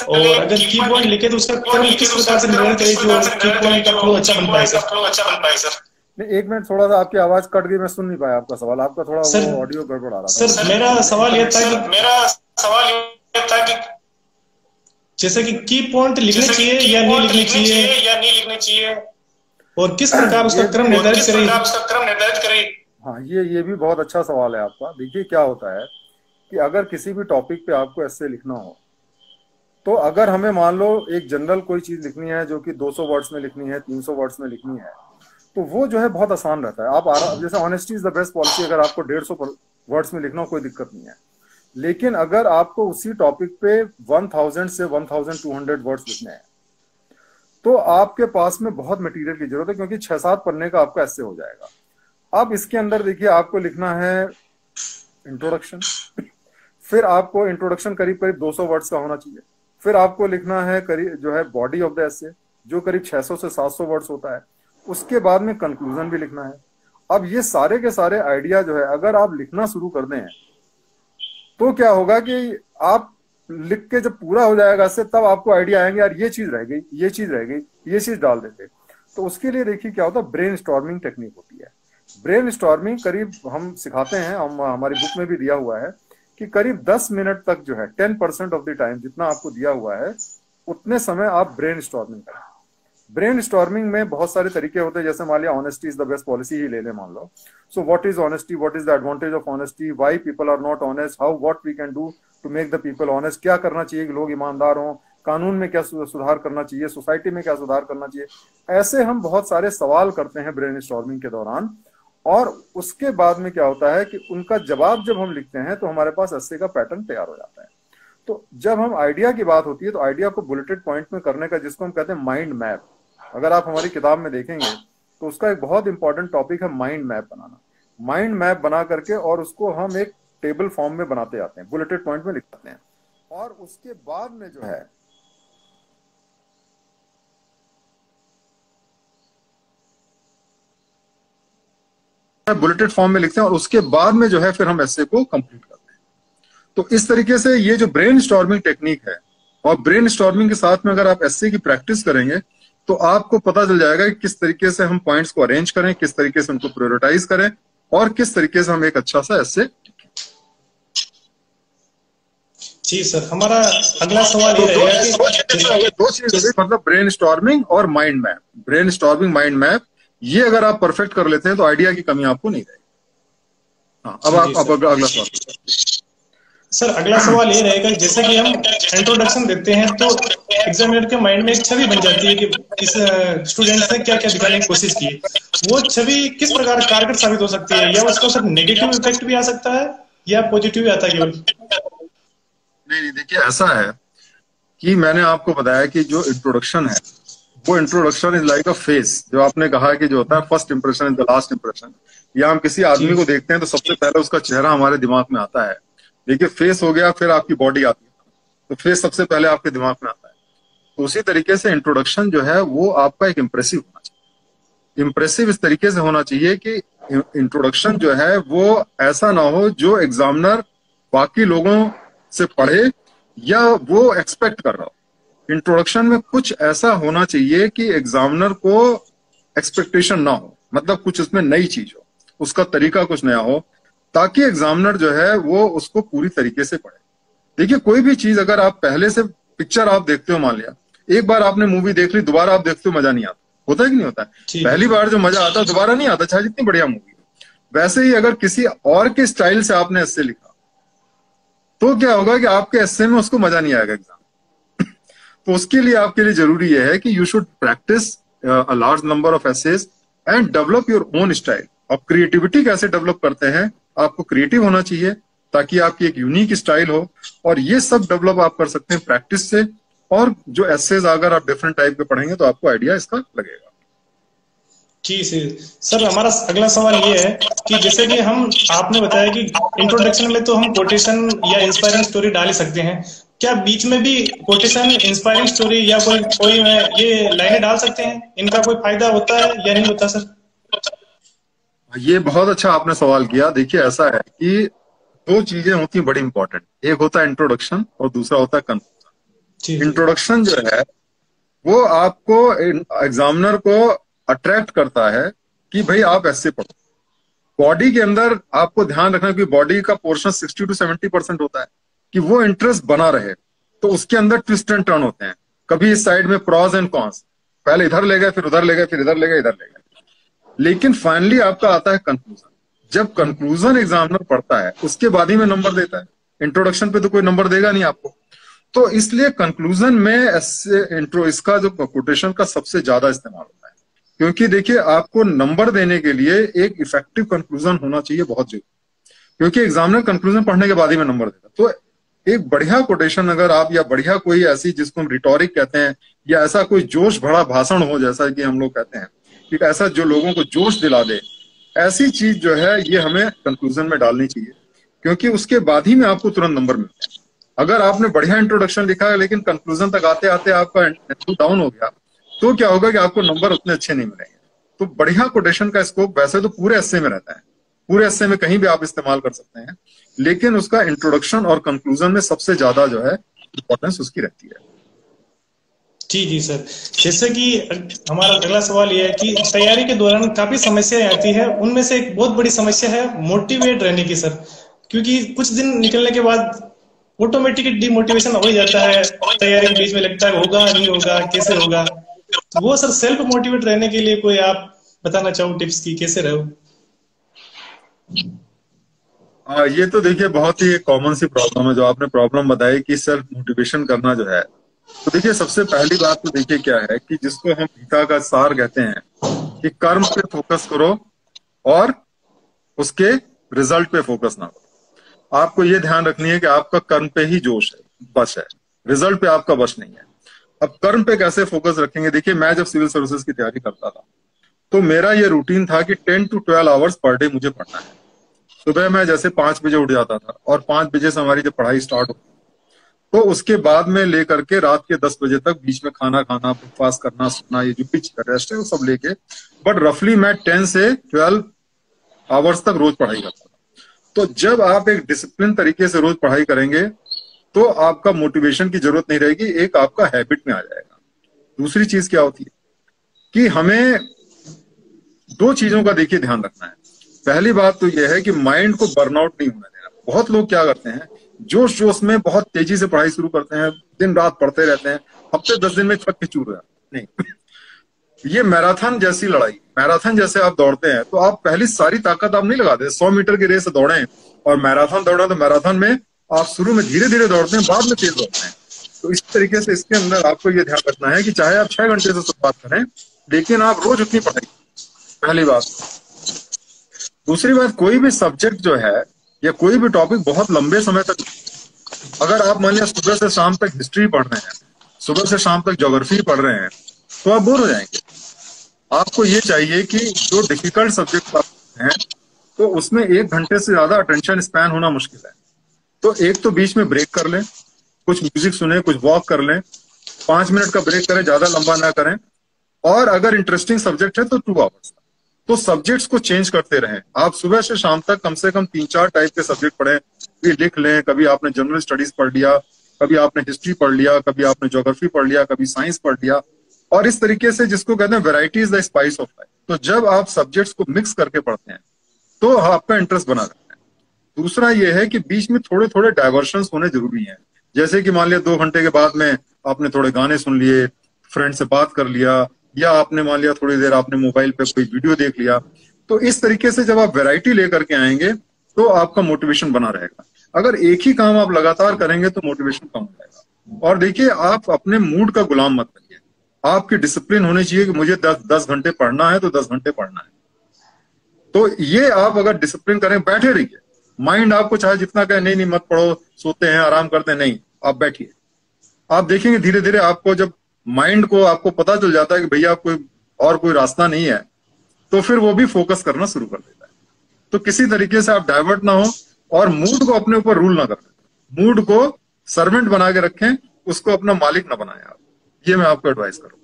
और अगर की पॉइंट लिखे तो उसका क्रम किस प्रकार से निर्णय करें जो की पॉइंट का फ्लो अच्छा बन पाए सर? नहीं, 1 मिनट, थोड़ा सा आपकी आवाज कट गई, मैं सुन नहीं पाया आपका सवाल। आपका थोड़ा वो ऑडियो गड़बड़ आ रहा था। सर मेरा सवाल ये था कि जैसे कि की पॉइंट लिखने चाहिए या नहीं लिखने चाहिए और किस प्रकार उसका क्रम निर्धारित करें? हाँ, ये भी बहुत अच्छा सवाल है आपका। देखिए क्या होता है कि अगर किसी भी टॉपिक पे आपको ऐसे लिखना हो तो अगर हमें मान लो एक जनरल कोई चीज लिखनी है जो कि 200 वर्ड्स में लिखनी है, 300 वर्ड्स में लिखनी है, तो वो जो है बहुत आसान रहता है। आप जैसे honesty is the best policy, अगर आपको 150 वर्ड्स में लिखना हो कोई दिक्कत नहीं है। लेकिन अगर आपको उसी टॉपिक पे 1000 से 1200 वर्ड्स लिखने हैं तो आपके पास में बहुत मटेरियल की जरूरत है, क्योंकि 6-7 पन्ने का आपका ऐसे हो जाएगा। अब इसके अंदर देखिए आपको लिखना है इंट्रोडक्शन, फिर आपको इंट्रोडक्शन करीब 200 वर्ड्स का होना चाहिए, फिर आपको लिखना है करीब जो है बॉडी ऑफ द एसे जो करीब 600 से 700 वर्ड्स होता है, उसके बाद में कंक्लूजन भी लिखना है। अब ये सारे के सारे आइडिया जो है अगर आप लिखना शुरू कर दें तो क्या होगा कि आप लिख के जब पूरा हो जाएगा इससे तब आपको आइडिया आएंगे, यार ये चीज रह गई, ये चीज रह गई, ये चीज डाल देते। तो उसके लिए देखिए क्या होता है, ब्रेन स्टॉर्मिंग टेक्निक होती है। ब्रेन स्टॉर्मिंग करीब हम सिखाते हैं, हमारी बुक में भी दिया हुआ है कि करीब 10 मिनट तक जो है 10% ऑफ द टाइम जितना आपको दिया हुआ है उतने समय आप ब्रेन स्टॉर्मिंग करें। ब्रेन स्टॉर्मिंग में बहुत सारे तरीके होते हैं, जैसे मान लिया honesty is the best policy ही ले ले मान लो। So what is honesty, what is the advantage of honesty, why people are not honest, how what we can do to make the people honest, क्या करना चाहिए कि लोग ईमानदार हों, कानून में क्या सुधार करना चाहिए, सोसाइटी में क्या सुधार करना चाहिए। ऐसे हम बहुत सारे सवाल करते हैं ब्रेन स्टॉर्मिंग के दौरान, और उसके बाद में क्या होता है कि उनका जवाब जब हम लिखते हैं तो हमारे पास एस्से का पैटर्न तैयार हो जाता है। तो जब हम आइडिया की बात होती है तो आइडिया को बुलेटेड पॉइंट में करने का, जिसको हम कहते हैं माइंड मैप, अगर आप हमारी किताब में देखेंगे तो उसका एक बहुत इंपॉर्टेंट टॉपिक है माइंड मैप बनाना। माइंड मैप बना करके और उसको हम एक टेबल फॉर्म में बनाते जाते हैं, बुलेटेड पॉइंट में लिखते हैं, और उसके बाद में जो है बुलेटेड फॉर्म में लिखते हैं, और उसके बाद में जो है फिर हम एस्से को कंप्लीट करते हैं। तो इस तरीके से ये जो ब्रेन स्टॉर्मिंग टेक्निक है, और ब्रेन स्टॉर्मिंग के साथ में अगर आप एस्से की प्रैक्टिस करेंगे तो आपको पता चल जाएगा कि किस तरीके से हम पॉइंट्स को अरेंज करें, किस तरीके से उनको प्रायोरिटाइज करें, और किस तरीके से हम एक अच्छा सा एस्से। जी सर, हमारा अगला सवाल ये रहेगा कि दो चीज, मतलब ब्रेन स्टॉर्मिंग और mind map. Brain storming, mind map, ये अगर आप परफेक्ट कर लेते हैं तो आइडिया की कमी आपको नहीं रहेगी। हाँ, अब आप अगला सवाल। सर अगला सवाल ये रहेगा, जैसे कि हम इंट्रोडक्शन देते हैं तो एग्जामिनर के माइंड में एक छवि बन जाती है कि इस स्टूडेंट्स ने क्या क्या दिखाने की कोशिश की। वो छवि किस प्रकार कारगर साबित हो सकती है, या उसका सिर्फ नेगेटिव इफेक्ट भी आ सकता है या पॉजिटिव भी आता है केवल? नहीं, देखिए ऐसा है कि मैंने आपको बताया कि जो इंट्रोडक्शन है वो introduction is like a face. जो आपने कहा कि जो होता है first impression is the last impression, या हम किसी आदमी को देखते हैं तो सबसे पहले उसका चेहरा हमारे दिमाग में आता है। देखिए फेस हो गया, फिर आपकी बॉडी आती है, तो फेस सबसे पहले आपके दिमाग में आता है। तो उसी तरीके से इंट्रोडक्शन जो है वो आपका एक इम्प्रेसिव होना चाहिए। इम्प्रेसिव इस तरीके से होना चाहिए कि इंट्रोडक्शन जो है वो ऐसा ना हो जो एग्जामिनर बाकी लोगों से पढ़े या वो एक्सपेक्ट कर रहा हो। इंट्रोडक्शन में कुछ ऐसा होना चाहिए कि एग्जामिनर को एक्सपेक्टेशन ना हो, मतलब कुछ उसमें नई चीज हो, उसका तरीका कुछ नया हो, ताकि एग्जामिनर जो है वो उसको पूरी तरीके से पढ़े। देखिए कोई भी चीज अगर आप पहले से, पिक्चर आप देखते हो, मान लिया एक बार आपने मूवी देख ली, दोबारा आप देखते हो मजा नहीं आता, होता है कि नहीं होता है? पहली बार जो मजा आता है दोबारा नहीं आता, चाहे जितनी बढ़िया मूवी। वैसे ही अगर किसी और के स्टाइल से आपने एस्से लिखा तो क्या होगा कि आपके एस्से में उसको मजा नहीं आएगा एग्जाम। तो उसके लिए आपके लिए जरूरी यह है कि you should practise a large number of essays and develop your own style. अब क्रिएटिविटी कैसे डेवलप करते हैं, आपको क्रिएटिव होना चाहिए ताकि आपकी एक यूनिक स्टाइल हो, और ये सब डेवलप आप कर सकते हैं प्रैक्टिस से। और जो एसेज अगर आप डिफरेंट टाइप के पढ़ेंगे तो आपको आइडिया इसका लगेगा। जी सर, हमारा अगला सवाल ये है कि जैसे कि आपने बताया कि इंट्रोडक्शन में तो हम कोटेशन या इंस्पायरिंग स्टोरी डाल ही सकते हैं, क्या बीच में भी कोटेशन, इंस्पायरिंग स्टोरी या कोई ये लाइनें डाल सकते हैं? इनका कोई फायदा होता है या नहीं होता सर? ये बहुत अच्छा आपने सवाल किया। देखिए ऐसा है कि दो चीजें होती हैं बड़ी इंपॉर्टेंट, एक होता है इंट्रोडक्शन और दूसरा होता है कंक्लूजन। इंट्रोडक्शन जो है वो आपको, एग्जामिनर को अट्रैक्ट करता है कि भाई आप ऐसे पढ़ो। बॉडी के अंदर आपको ध्यान रखना कि बॉडी का पोर्शन 60 to 70% होता है, कि वो इंटरेस्ट बना रहे। तो उसके अंदर ट्विस्ट एंड टर्न होते हैं, कभी इस साइड में प्रॉज एंड कॉन्स, पहले इधर ले गए, फिर उधर ले गए, फिर इधर ले गए, इधर ले गए, लेकिन फाइनली आपका आता है कंक्लूजन। जब कंक्लूजन एग्जामिनर पढ़ता है उसके बाद ही में नंबर देता है, इंट्रोडक्शन पे तो कोई नंबर देगा नहीं आपको। तो इसलिए कंक्लूजन में इसका जो कोटेशन का सबसे ज्यादा इस्तेमाल होता है, क्योंकि देखिए आपको नंबर देने के लिए एक इफेक्टिव कंक्लूजन होना चाहिए, बहुत जरूरी, क्योंकि एग्जामिनर कंक्लूजन पढ़ने के बाद ही में नंबर देता। तो एक बढ़िया कोटेशन अगर आप, या बढ़िया कोई ऐसी जिसको हम रिटोरिक कहते हैं, या ऐसा कोई जोश भरा भाषण हो, जैसा कि हम लोग कहते हैं कि ऐसा जो लोगों को जोश दिला दे, ऐसी चीज जो है ये हमें कंक्लूजन में डालनी चाहिए, क्योंकि उसके बाद ही में आपको तुरंत नंबर मिलते हैं। अगर आपने बढ़िया इंट्रोडक्शन लिखा है लेकिन कंक्लूजन तक आते आते आपका डाउन हो गया, तो क्या होगा कि आपको नंबर उतने अच्छे नहीं मिलेंगे। तो बढ़िया कोटेशन का स्कोप वैसे तो पूरे एस्से में रहता है, पूरे एस्से में कहीं भी आप इस्तेमाल कर सकते हैं, लेकिन उसका इंट्रोडक्शन और कंक्लूजन में सबसे ज्यादा जो है इंपॉर्टेंस उसकी रहती है। जी सर, जैसे कि हमारा अगला सवाल ये है कि तैयारी के दौरान काफी समस्याएं आती है, उनमें से एक बहुत बड़ी समस्या है मोटिवेट रहने की सर, क्योंकि कुछ दिन निकलने के बाद ऑटोमेटिक डिमोटिवेशन हो ही जाता है, तैयारी के बीच में लगता है होगा नहीं होगा कैसे होगा। तो वो सर सेल्फ मोटिवेट रहने के लिए कोई आप बताना चाहो टिप्स की कैसे रहो? ये तो देखिए बहुत ही कॉमन सी प्रॉब्लम है जो आपने प्रॉब्लम बताई कि सेल्फ मोटिवेशन करना जो है। तो देखिए सबसे पहली बात तो देखिए क्या है कि जिसको हम गीता का सार कहते हैं कि कर्म पे फोकस करो और उसके रिजल्ट पे फोकस ना करो। आपको ये ध्यान रखनी है कि आपका कर्म पे ही जोश है, बस है, रिजल्ट पे आपका बस नहीं है। अब कर्म पे कैसे फोकस रखेंगे? देखिए मैं जब सिविल सर्विसेज की तैयारी करता था तो मेरा ये रूटीन था कि 10 to 12 आवर्स पर डे मुझे पढ़ना है। सुबह मैं जैसे 5 बजे उठ जाता था और 5 बजे से हमारी जब पढ़ाई स्टार्ट होती तो उसके बाद में लेकर के रात के 10 बजे तक बीच में खाना खाना, ब्रेकफास्ट करना, सोना, ये जो भी रेस्ट है वो सब लेके, बट रफली मैं 10 से 12 आवर्स तक रोज पढ़ाई करता था। तो जब आप एक डिसिप्लिन तरीके से रोज पढ़ाई करेंगे तो आपका मोटिवेशन की जरूरत नहीं रहेगी, एक आपका हैबिट में आ जाएगा। दूसरी चीज क्या होती है कि हमें 2 चीजों का देखिए ध्यान रखना है। पहली बात तो यह है कि माइंड को बर्नआउट नहीं होने देना। बहुत लोग क्या करते हैं, जोश जोश में बहुत तेजी से पढ़ाई शुरू करते हैं, दिन रात पढ़ते रहते हैं, हफ्ते 10 दिन में थक के चूर जाते हैं। नहीं, ये मैराथन जैसी लड़ाई, मैराथन जैसे आप दौड़ते हैं तो आप पहली सारी ताकत आप नहीं लगाते। 100 मीटर की रेस दौड़े और मैराथन दौड़ा तो मैराथन में आप शुरू में धीरे धीरे दौड़ते हैं, बाद में तेज दौड़ते हैं। तो इस तरीके से इसके अंदर आपको ये ध्यान रखना है कि चाहे आप 6 घंटे से शुरुआत करें लेकिन आप रोज उतनी पढ़ाई, पहली बात। दूसरी बात, कोई भी सब्जेक्ट जो है या कोई भी टॉपिक बहुत लंबे समय तक, अगर आप मान लिया सुबह से शाम तक हिस्ट्री पढ़ रहे हैं, सुबह से शाम तक ज्योग्राफी पढ़ रहे हैं तो आप बोर हो जाएंगे। आपको ये चाहिए कि जो डिफिकल्ट सब्जेक्ट हैं तो उसमें 1 घंटे से ज्यादा अटेंशन स्पैन होना मुश्किल है। तो एक तो बीच में ब्रेक कर लें, कुछ म्यूजिक सुने, कुछ वॉक कर लें, 5 मिनट का ब्रेक करें, ज्यादा लंबा ना करें। और अगर इंटरेस्टिंग सब्जेक्ट है तो 2 आवर्स। तो सब्जेक्ट्स को चेंज करते रहें। आप सुबह से शाम तक कम से कम 3-4 टाइप के सब्जेक्ट पढ़ें, कभी लिख लें, कभी आपने जनरल स्टडीज पढ़ लिया, कभी आपने हिस्ट्री पढ़ लिया, कभी आपने ज्योग्राफी पढ़ लिया, कभी साइंस पढ़ लिया। और इस तरीके से, जिसको कहते हैं variety is the spice of life. तो जब आप सब्जेक्ट्स को मिक्स करके पढ़ते हैं तो आपका इंटरेस्ट बना रहता है। दूसरा ये है कि बीच में थोड़े थोड़े डाइवर्शंस होने जरूरी हैं। जैसे कि मान लिया 2 घंटे के बाद में आपने थोड़े गाने सुन लिए, फ्रेंड से बात कर लिया, या आपने मान लिया थोड़ी देर आपने मोबाइल पे कोई वीडियो देख लिया। तो इस तरीके से जब आप वैरायटी लेकर के आएंगे तो आपका मोटिवेशन बना रहेगा। अगर एक ही काम आप लगातार करेंगे तो मोटिवेशन कम हो जाएगा। और देखिए, आप अपने मूड का गुलाम मत बनिए। आपकी डिसिप्लिन होनी चाहिए कि मुझे 10 घंटे पढ़ना है तो 10 घंटे पढ़ना है। तो ये आप अगर डिसिप्लिन करें, बैठे रहिए। माइंड आपको चाहे जितना कहे नहीं नहीं मत पढ़ो, सोते हैं, आराम करते हैं, नहीं, आप बैठिए। आप देखेंगे धीरे धीरे आपको, जब माइंड को आपको पता चल जाता है कि भैया कोई रास्ता नहीं है, तो फिर वो भी फोकस करना शुरू कर देता है। तो किसी तरीके से आप डाइवर्ट ना हो और मूड को अपने ऊपर रूल ना करें। मूड को सर्वेंट बना के रखें, उसको अपना मालिक ना बनाएं आप। ये मैं आपको एडवाइस करूँ।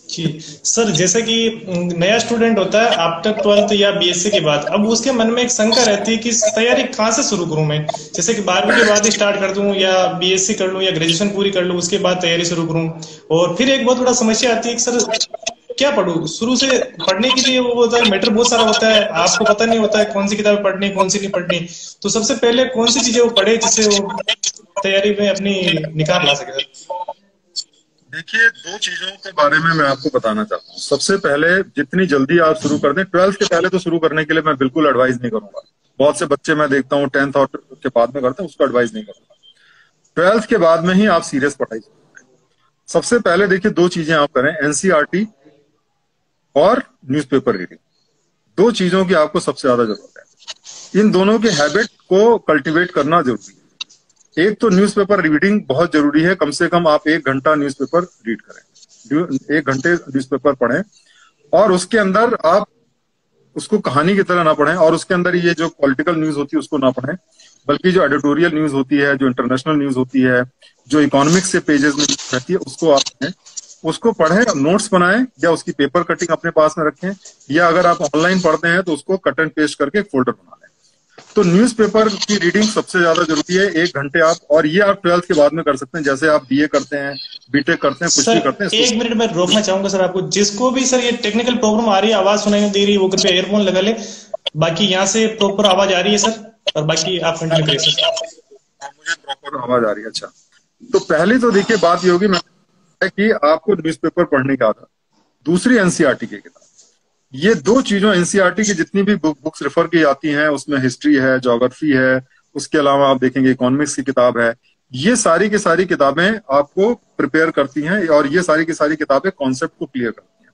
जी सर, जैसे कि नया स्टूडेंट होता है आफ्टर 12th या बीएससी के बाद, अब उसके मन में एक शंका रहती है कि तैयारी कहाँ से शुरू करूं मैं। जैसे कि 12वीं के बाद स्टार्ट कर दूं या बीएससी कर लूं या ग्रेजुएशन पूरी कर लूं, उसके बाद तैयारी शुरू करूं। और फिर एक बहुत बड़ा समस्या आती है कि सर क्या पढूं। शुरू से पढ़ने के लिए वो होता है, मैटर बहुत सारा होता है, आपको पता नहीं होता है कौन सी किताब पढ़नी कौन सी नहीं पढ़नी। तो सबसे पहले कौन सी चीजें वो पढ़े जिससे वो तैयारी में अपनी निखार ला सके? देखिए, 2 चीजों के बारे में मैं आपको बताना चाहता हूँ। सबसे पहले, जितनी जल्दी आप शुरू कर दें, 12th के पहले तो शुरू करने के लिए मैं बिल्कुल एडवाइस नहीं करूंगा। बहुत से बच्चे मैं देखता हूँ 10th और के बाद में करते हैं, उसको एडवाइस नहीं करूंगा। 12th के बाद में ही आप सीरियस पढ़ाई करें। सबसे पहले देखिए 2 चीजें आप करें, एनसीईआरटी और न्यूज़पेपर रीडिंग। 2 चीजों की आपको सबसे ज्यादा जरूरत है। इन दोनों के हैबिट को कल्टीवेट करना जरूरी है। एक तो न्यूज़पेपर रीडिंग बहुत जरूरी है। कम से कम आप 1 घंटा न्यूज़पेपर रीड करें, 1 घंटे न्यूज़पेपर पढ़ें। और उसके अंदर आप उसको कहानी की तरह ना पढ़ें, और उसके अंदर ये जो पॉलिटिकल न्यूज होती है उसको ना पढ़ें, बल्कि जो एडिटोरियल न्यूज होती है, जो इंटरनेशनल न्यूज होती है, जो इकोनॉमिक्स से पेजेस में रहती है, उसको आप पढ़ें, उसको पढ़ें, नोट्स बनाएं, या उसकी पेपर कटिंग अपने पास में रखें, या अगर आप ऑनलाइन पढ़ते हैं तो उसको कट एंड पेस्ट करके एक फोल्डर बना लें। तो न्यूज़पेपर की रीडिंग सबसे ज्यादा जरूरी है। 1 घंटे आप, और ये आप 12th के बाद में कर सकते हैं। जैसे आप बीए करते हैं, बीटेक करते हैं, कुछ भी करते हैं। 1 मिनट में रोकना चाहूंगा सर आपको। जिसको भी सर ये टेक्निकल प्रॉब्लम आ रही है, आवाज सुनाई नहीं दे रही, वो कृपया एयरफोन लगा ले। बाकी यहाँ से प्रॉपर आवाज आ रही है सर, और बाकी आप कंटिन्यू करिए सर। मुझे प्रॉपर आवाज आ रही है। अच्छा, तो पहली तो देखिए बात ये होगी कि आपको न्यूज़पेपर पढ़ने की आदत, दूसरी एनसीईआरटी की किताब। ये दो चीजों, एनसीईआरटी की जितनी भी बुक्स रेफर की जाती हैं उसमें हिस्ट्री है, ज्योग्राफी है, उसके अलावा आप देखेंगे इकोनॉमिक्स की किताब है, ये सारी की सारी किताबें आपको प्रिपेयर करती हैं और ये सारी की सारी किताबें कॉन्सेप्ट को क्लियर करती हैं।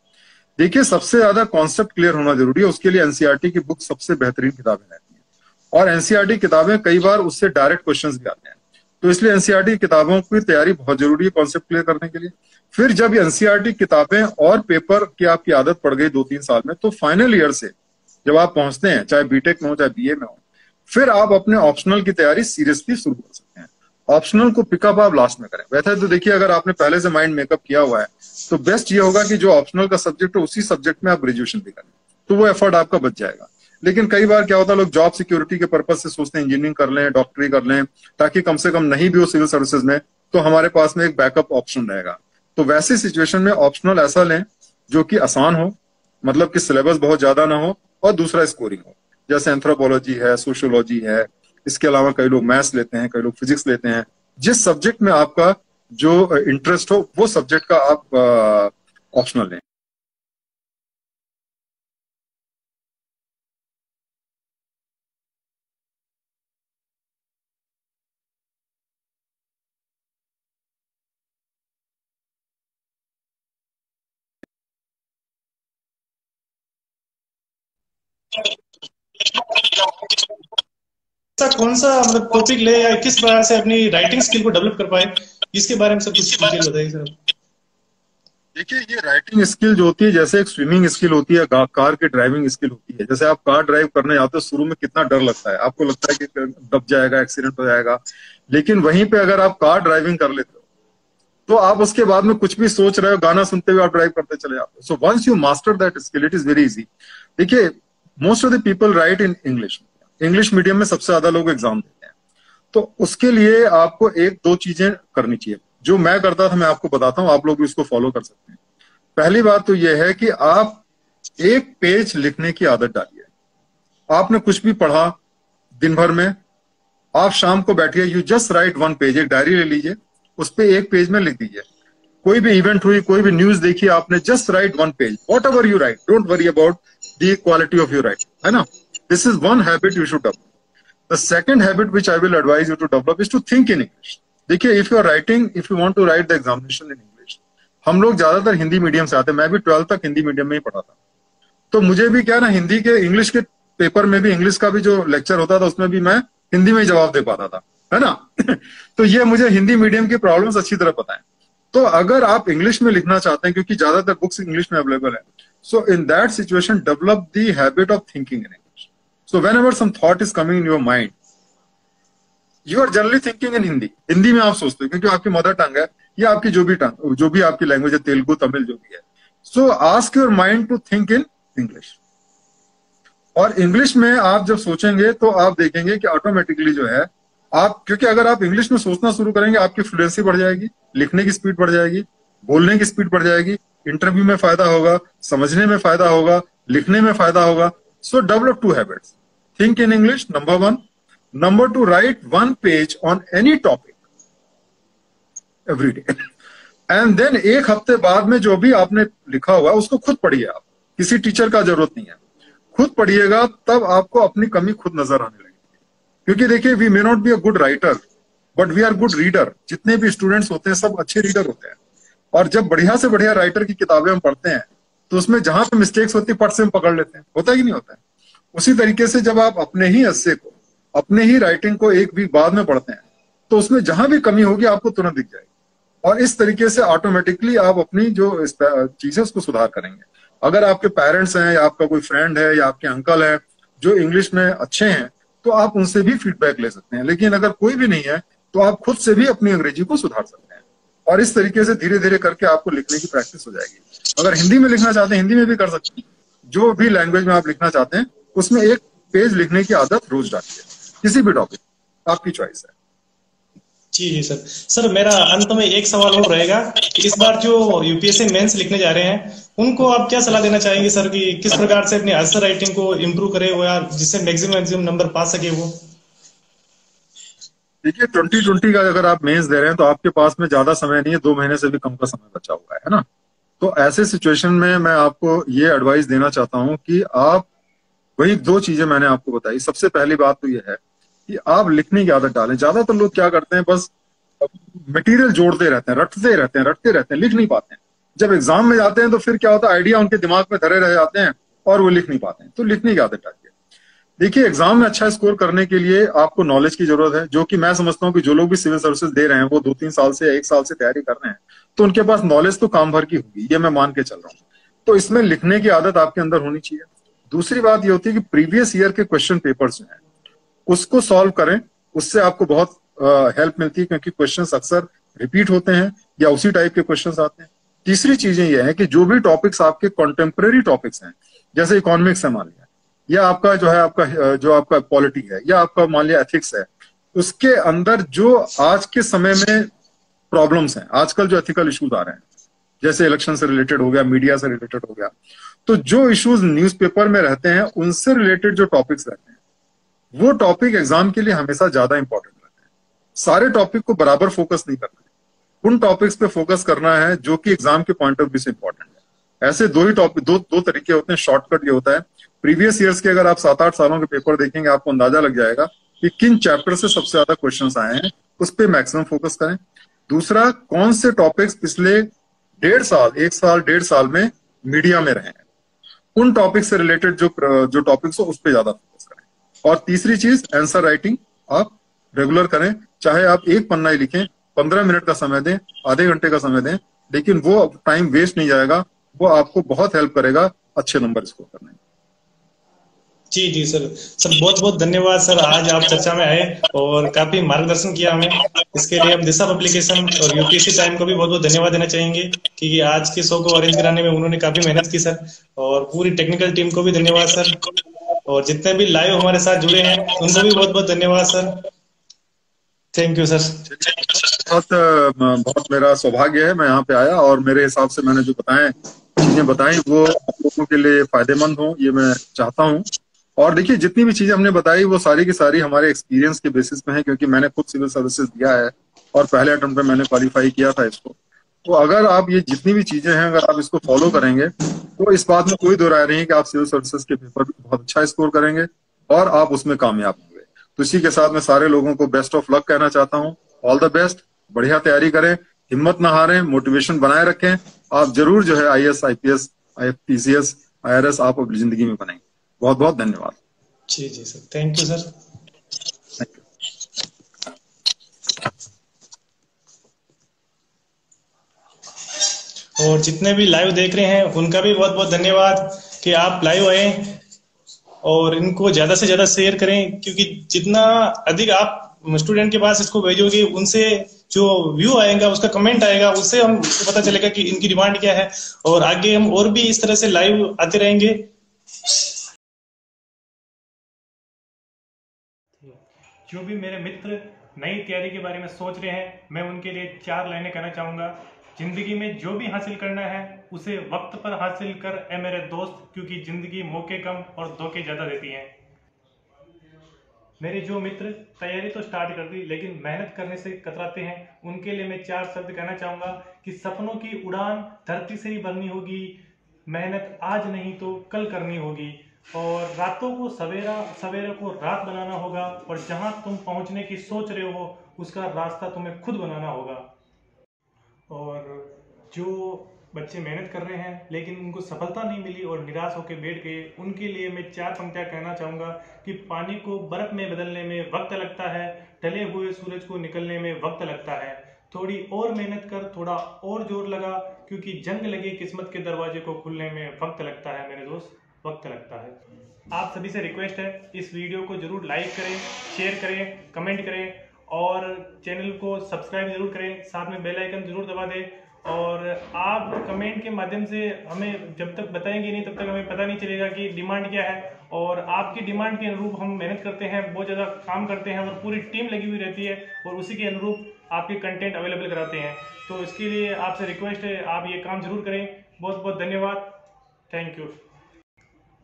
देखिए सबसे ज्यादा कॉन्सेप्ट क्लियर होना जरूरी है, उसके लिए एनसीईआरटी की बुक सबसे बेहतरीन किताबें रहती हैं और एनसीईआरटी किताबें कई बार उससे डायरेक्ट क्वेश्चंस भी आते हैं, तो इसलिए एनसीईआरटी किताबों की तैयारी बहुत जरूरी है कॉन्सेप्ट क्लियर करने के लिए। फिर जब एनसीईआरटी किताबें और पेपर की आपकी आदत पड़ गई 2-3 साल में, तो फाइनल ईयर से जब आप पहुंचते हैं, चाहे बीटेक में हो चाहे बीए में हो, फिर आप अपने ऑप्शनल की तैयारी सीरियसली शुरू कर सकते हैं। ऑप्शनल को पिकअप आप लास्ट में करें। वैसे तो देखिए अगर आपने पहले से माइंड मेकअप किया हुआ है तो बेस्ट ये होगा कि जो ऑप्शनल का सब्जेक्ट है उसी सब्जेक्ट में आप ग्रेजुएशन भी करें, तो वो एफर्ट आपका बच जाएगा। लेकिन कई बार क्या होता है, लोग जॉब सिक्योरिटी के पर्पज से सोचते हैं इंजीनियरिंग कर लें, डॉक्टरी कर लें, ताकि कम से कम नहीं भी हो सिविल सर्विसेज में तो हमारे पास में एक बैकअप ऑप्शन रहेगा। तो वैसी सिचुएशन में ऑप्शनल ऐसा लें जो कि आसान हो, मतलब कि सिलेबस बहुत ज्यादा ना हो, और दूसरा स्कोरिंग हो, जैसे एंथ्रोपोलॉजी है, सोशियोलॉजी है, इसके अलावा कई लोग मैथ्स लेते हैं, कई लोग फिजिक्स लेते हैं। जिस सब्जेक्ट में आपका जो इंटरेस्ट हो वो सब्जेक्ट का आप ऑप्शनल लें। कौन सा मतलब टॉपिक ले या किस प्रकार से अपनी राइटिंग स्किल को डेवलप कर पाए, इसके बारे में सब कुछ डिटेल बताइए सर। देखिए ये राइटिंग स्किल जो होती है, जैसे एक स्विमिंग स्किल होती है, कार की ड्राइविंग स्किल होती है। जैसे आप कार ड्राइव करने जाते हो, शुरू में कितना डर लगता है, आपको लगता है कि दब जाएगा, एक्सीडेंट हो जाएगा, लेकिन वहीं पे अगर आप कार ड्राइविंग कर लेते हो तो आप उसके बाद में कुछ भी सोच रहे हो, गाना सुनते हुए आप ड्राइव करते चले जाते हो। So once you master that skill, it is very easy. देखिए most of the people write in English medium में सबसे ज्यादा लोग एग्जाम देते हैं, तो उसके लिए आपको 1-2 चीजें करनी चाहिए। जो मैं करता था मैं आपको बताता हूँ, आप लोग भी उसको फॉलो कर सकते हैं। पहली बात तो यह है कि आप एक पेज लिखने की आदत डालिए। आपने कुछ भी पढ़ा दिन भर में, आप शाम को बैठिए, यू जस्ट राइट 1 पेज, एक डायरी ले लीजिए, उस पे 1 पेज में लिख दीजिए। कोई भी इवेंट हुई, कोई भी न्यूज देखी आपने, just write 1 page, whatever you write, don't worry about the quality of your writing, है ना। This is one habit you should develop. The second habit which I will advise you to develop is to think in English. देखिए if you are writing, if you want to write the examination in English, हम लोग ज्यादातर Hindi medium से आते हैं, मैं भी 12th तक हिंदी मीडियम में ही पढ़ा था, तो मुझे भी क्या ना, हिंदी के इंग्लिश के पेपर में भी, इंग्लिश का भी जो लेक्चर होता था उसमें भी मैं हिंदी में ही जवाब दे पाता था, है ना। तो ये मुझे हिंदी मीडियम की प्रॉब्लम्स अच्छी तरह पता है। तो अगर आप इंग्लिश में लिखना चाहते हैं, क्योंकि ज्यादातर बुक्स इंग्लिश में अवेलेबल है, so in that situation develop the habit of thinking in English. So whenever some thought is coming in your mind, you are generally thinking in Hindi, Hindi में आप सोचते हो क्योंकि आपकी मदर टंग है, या आपकी जो भी आपकी लैंग्वेज है, तेलुगु, तमिल, जो भी है। So ask your mind to think in English. और इंग्लिश में आप जब सोचेंगे तो आप देखेंगे कि ऑटोमेटिकली जो है आप, क्योंकि अगर आप इंग्लिश में सोचना शुरू करेंगे, आपकी फ्लुएंसी बढ़ जाएगी, लिखने की स्पीड बढ़ जाएगी, बोलने की स्पीड बढ़ जाएगी, इंटरव्यू में फायदा होगा, समझने में फायदा होगा, लिखने में फायदा होगा। So develop 2 habits, think in English, number 1। Number 2, write 1 page on any topic every day, and then 1 हफ्ते बाद में जो भी आपने लिखा हुआ है उसको खुद पढ़िए। आप किसी टीचर का जरूरत नहीं है, खुद पढ़िएगा, तब आपको अपनी कमी खुद नजर आने लगेगी। क्योंकि देखिए we may not be a good writer but we are good reader. जितने भी स्टूडेंट्स होते हैं सब अच्छे रीडर होते हैं, और जब बढ़िया से बढ़िया राइटर की किताबें हम पढ़ते हैं तो उसमें जहां पे मिस्टेक्स होती है पट से हम पकड़ लेते हैं, होता है कि नहीं होता है। उसी तरीके से जब आप अपने ही एस्से को, अपने ही राइटिंग को 1 वीक बाद में पढ़ते हैं तो उसमें जहां भी कमी होगी आपको तुरंत दिख जाएगी, और इस तरीके से ऑटोमेटिकली आप अपनी जो चीजें उसको सुधार करेंगे। अगर आपके पेरेंट्स हैं, या आपका कोई फ्रेंड है, या आपके अंकल है जो इंग्लिश में अच्छे हैं, तो आप उनसे भी फीडबैक ले सकते हैं। लेकिन अगर कोई भी नहीं है तो आप खुद से भी अपनी अंग्रेजी को सुधार सकते हैं, और इस तरीके से धीरे धीरे करके आपको लिखने की प्रैक्टिस हो जाएगी। अगर हिंदी में लिखना चाहते हैं, हिंदी में भी कर सकते हैं। जो भी लैंग्वेज में आप लिखना चाहते हैं उसमें 1 पेज लिखने की आदत रोज डालिए, किसी भी टॉपिक, आपकी चॉइस है। जी सर मेरा अंत में एक सवाल और रहेगा कि इस बार जो यूपीएससी मेंस लिखने जा रहे हैं उनको आप क्या सलाह देना चाहेंगे सर, कि किस प्रकार से अपनी आंसर राइटिंग को इम्प्रूव करे वो, यार जिससे मैक्सिमम नंबर पा सके वो। देखिए 2020 का अगर आप मेंस दे रहे हैं तो आपके पास में ज्यादा समय नहीं है, 2 महीने से भी कम का समय बचा हुआ है ना। तो ऐसे सिचुएशन में मैं आपको ये एडवाइस देना चाहता हूं कि आप, वही 2 चीजें मैंने आपको बताई। सबसे पहली बात तो ये है कि आप लिखने की आदत डालें। ज्यादातर लोग क्या करते हैं, बस मटेरियल जोड़ते रहते हैं, रटते रहते हैं, लिख नहीं पाते हैं। जब एग्जाम में जाते हैं तो फिर क्या होता है, आइडिया उनके दिमाग में धरे रह जाते हैं और वो लिख नहीं पाते हैं। तो लिखने की आदत डालिए। देखिए एग्जाम में अच्छा स्कोर करने के लिए आपको नॉलेज की जरूरत है, जो कि मैं समझता हूँ कि जो लोग भी सिविल सर्विसेज दे रहे हैं वो 2-3 साल से या 1 साल से तैयारी कर रहे हैं, तो उनके पास नॉलेज तो काम भर की होगी, ये मैं मान के चल रहा हूँ। तो इसमें लिखने की आदत आपके अंदर होनी चाहिए। दूसरी बात ये होती है कि प्रीवियस ईयर के क्वेश्चन पेपर्स जो हैं उसको सॉल्व करें, उससे आपको बहुत हेल्प मिलती है, क्योंकि क्वेश्चंस अक्सर रिपीट होते हैं या उसी टाइप के क्वेश्चंस आते हैं। तीसरी चीजें ये है कि जो भी टॉपिक्स आपके कॉन्टेम्परेरी टॉपिक्स हैं, जैसे इकोनॉमिक्स है मान लिया, या आपका जो है आपका पॉलिटी है, या आपका मान लिया एथिक्स है, उसके अंदर जो आज के समय में प्रॉब्लम्स हैं, आजकल जो एथिकल इश्यूज आ रहे हैं, जैसे इलेक्शन से रिलेटेड हो गया, मीडिया से रिलेटेड हो गया, तो जो इश्यूज न्यूज़पेपर में रहते हैं उनसे रिलेटेड जो टॉपिक्स रहते हैं वो टॉपिक एग्जाम के लिए हमेशा ज्यादा इंपॉर्टेंट रहते हैं। सारे टॉपिक को बराबर फोकस नहीं करना है, उन टॉपिक्स पे फोकस करना है जो कि एग्जाम के पॉइंट ऑफ व्यू से इंपॉर्टेंट है। ऐसे दो तरीके होते हैं। शॉर्टकट ये होता है, प्रीवियस ईयर्स के अगर आप 7-8 सालों के पेपर देखेंगे आपको अंदाजा लग जाएगा कि किन चैप्टर से सबसे ज्यादा क्वेश्चंस आए हैं, उस पर मैक्सिमम फोकस करें। दूसरा, कौन से टॉपिक्स पिछले 1 साल में मीडिया में रहे हैं, उन टॉपिक से रिलेटेड जो टॉपिक्स हो उस पर ज्यादा फोकस करें। और तीसरी चीज, आंसर राइटिंग आप रेगुलर करें। चाहे आप 1 पन्ना ही लिखें, 15 मिनट का समय दें, आधे घंटे का समय दें, लेकिन वो टाइम वेस्ट नहीं जाएगा, वो आपको बहुत हेल्प करेगा अच्छे नंबर स्कोर करने में। जी जी सर बहुत बहुत धन्यवाद सर, आज आप चर्चा में आए और काफी मार्गदर्शन किया हमें। इसके लिए हम दिशा पब्लिकेशन और यूपीएससी टाइम को भी बहुत बहुत धन्यवाद देना चाहेंगे कि आज के शो को अरेंज कराने में उन्होंने काफी मेहनत की सर। और पूरी टेक्निकल टीम को भी धन्यवाद सर, और जितने भी लाइव हमारे साथ जुड़े हैं उनको भी बहुत बहुत धन्यवाद सर। Thank you sir. बहुत मेरा सौभाग्य है, मैं यहाँ पे आया और मेरे हिसाब से मैंने जो चीजें बताई वो आप लोगों के लिए फायदेमंद हो, ये मैं चाहता हूँ। और देखिए जितनी भी चीजें हमने बताई वो सारी की सारी हमारे एक्सपीरियंस के बेसिस पे है, क्योंकि मैंने खुद सिविल सर्विसेज दिया है और पहले अटेम्प्ट पे मैंने क्वालिफाई किया था इसको। तो अगर आप ये जितनी भी चीजें हैं अगर आप इसको फॉलो करेंगे तो इस बात में कोई दो राय नहीं है कि आप सिविल सर्विसेज के पेपर भी बहुत अच्छा स्कोर करेंगे और आप उसमें कामयाब होंगे। तो इसी के साथ मैं सारे लोगों को बेस्ट ऑफ लक कहना चाहता हूँ। ऑल द बेस्ट, बढ़िया तैयारी करें, हिम्मत ना हारें, मोटिवेशन बनाए रखें। आप जरूर जो है IAS, IPS, PCS, IRS आप अपनी जिंदगी में बनेंगे। बहुत बहुत धन्यवाद। जी जी सर, थैंक यू सर। और जितने भी लाइव देख रहे हैं उनका भी बहुत बहुत धन्यवाद कि आप लाइव आए और इनको ज्यादा से ज्यादा शेयर करें, क्योंकि जितना अधिक आप स्टूडेंट के पास इसको भेजोगे उनसे जो व्यू आएगा, उसका कमेंट आएगा, उससे हमको पता चलेगा कि इनकी डिमांड क्या है। और आगे हम और भी इस तरह से लाइव आते रहेंगे। जो भी मेरे मित्र नई तैयारी के बारे में सोच रहे हैं, मैं उनके लिए 4 लाइनें कहना चाहूँगा। जिंदगी में जो भी हासिल करना है उसे वक्त पर हासिल कर ए मेरे दोस्त, क्योंकि जिंदगी मौके कम और धोखे ज़्यादा देती है। मेरे जो मित्र तैयारी तो स्टार्ट कर दी लेकिन मेहनत करने से कतराते हैं, उनके लिए मैं 4 शब्द कहना चाहूँगा कि सपनों की उड़ान धरती से ही भरनी होगी, मेहनत आज नहीं तो कल करनी होगी, और रातों को सवेरा, सवेरे को रात बनाना होगा, और जहां तुम पहुंचने की सोच रहे हो उसका रास्ता तुम्हें खुद बनाना होगा। और जो बच्चे मेहनत कर रहे हैं लेकिन उनको सफलता नहीं मिली और निराश होकर बैठ गए, उनके लिए मैं 4 पंक्तियां कहना चाहूँगा कि पानी को बर्फ में बदलने में वक्त लगता है, ढले हुए सूरज को निकलने में वक्त लगता है, थोड़ी और मेहनत कर, थोड़ा और जोर लगा, क्योंकि जंग लगे किस्मत के दरवाजे को खुलने में वक्त लगता है मेरे दोस्त, वक्त लगता है। आप सभी से रिक्वेस्ट है, इस वीडियो को जरूर लाइक करें, शेयर करें, कमेंट करें और चैनल को सब्सक्राइब जरूर करें, साथ में बेल आइकन जरूर दबा दें। और आप कमेंट के माध्यम से हमें जब तक बताएंगे नहीं तब तक हमें पता नहीं चलेगा कि डिमांड क्या है, और आपकी डिमांड के अनुरूप हम मेहनत करते हैं, बहुत ज़्यादा काम करते हैं और पूरी टीम लगी हुई रहती है और उसी के अनुरूप आपके कंटेंट अवेलेबल कराते हैं। तो इसके लिए आपसे रिक्वेस्ट है, आप ये काम जरूर करें। बहुत बहुत धन्यवाद, थैंक यू।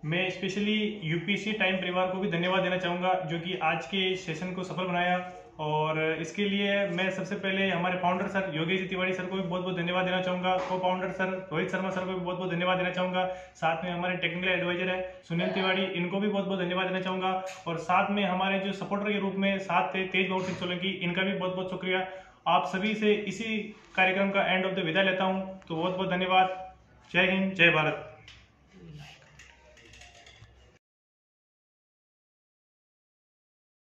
मैं स्पेशली यूपीएससी टाइम परिवार को भी धन्यवाद देना चाहूँगा जो कि आज के सेशन को सफल बनाया। और इसके लिए मैं सबसे पहले हमारे founder sir Yogesh ji Tiwari sir को भी बहुत बहुत धन्यवाद देना चाहूँगा। को founder sir Rohit Sharma sir को भी बहुत बहुत धन्यवाद देना चाहूँगा। साथ में हमारे टेक्निकल एडवाइजर है सुनील तिवारी, इनको भी बहुत बहुत धन्यवाद देना चाहूँगा। और साथ में हमारे जो सपोर्टर के रूप में साथ थे तेज बाबू सिंह सोलंकी, इनका भी बहुत बहुत शुक्रिया। आप सभी से इसी कार्यक्रम का एंड ऑफ द विदा लेता हूँ, तो बहुत बहुत धन्यवाद। जय हिंद, जय भारत।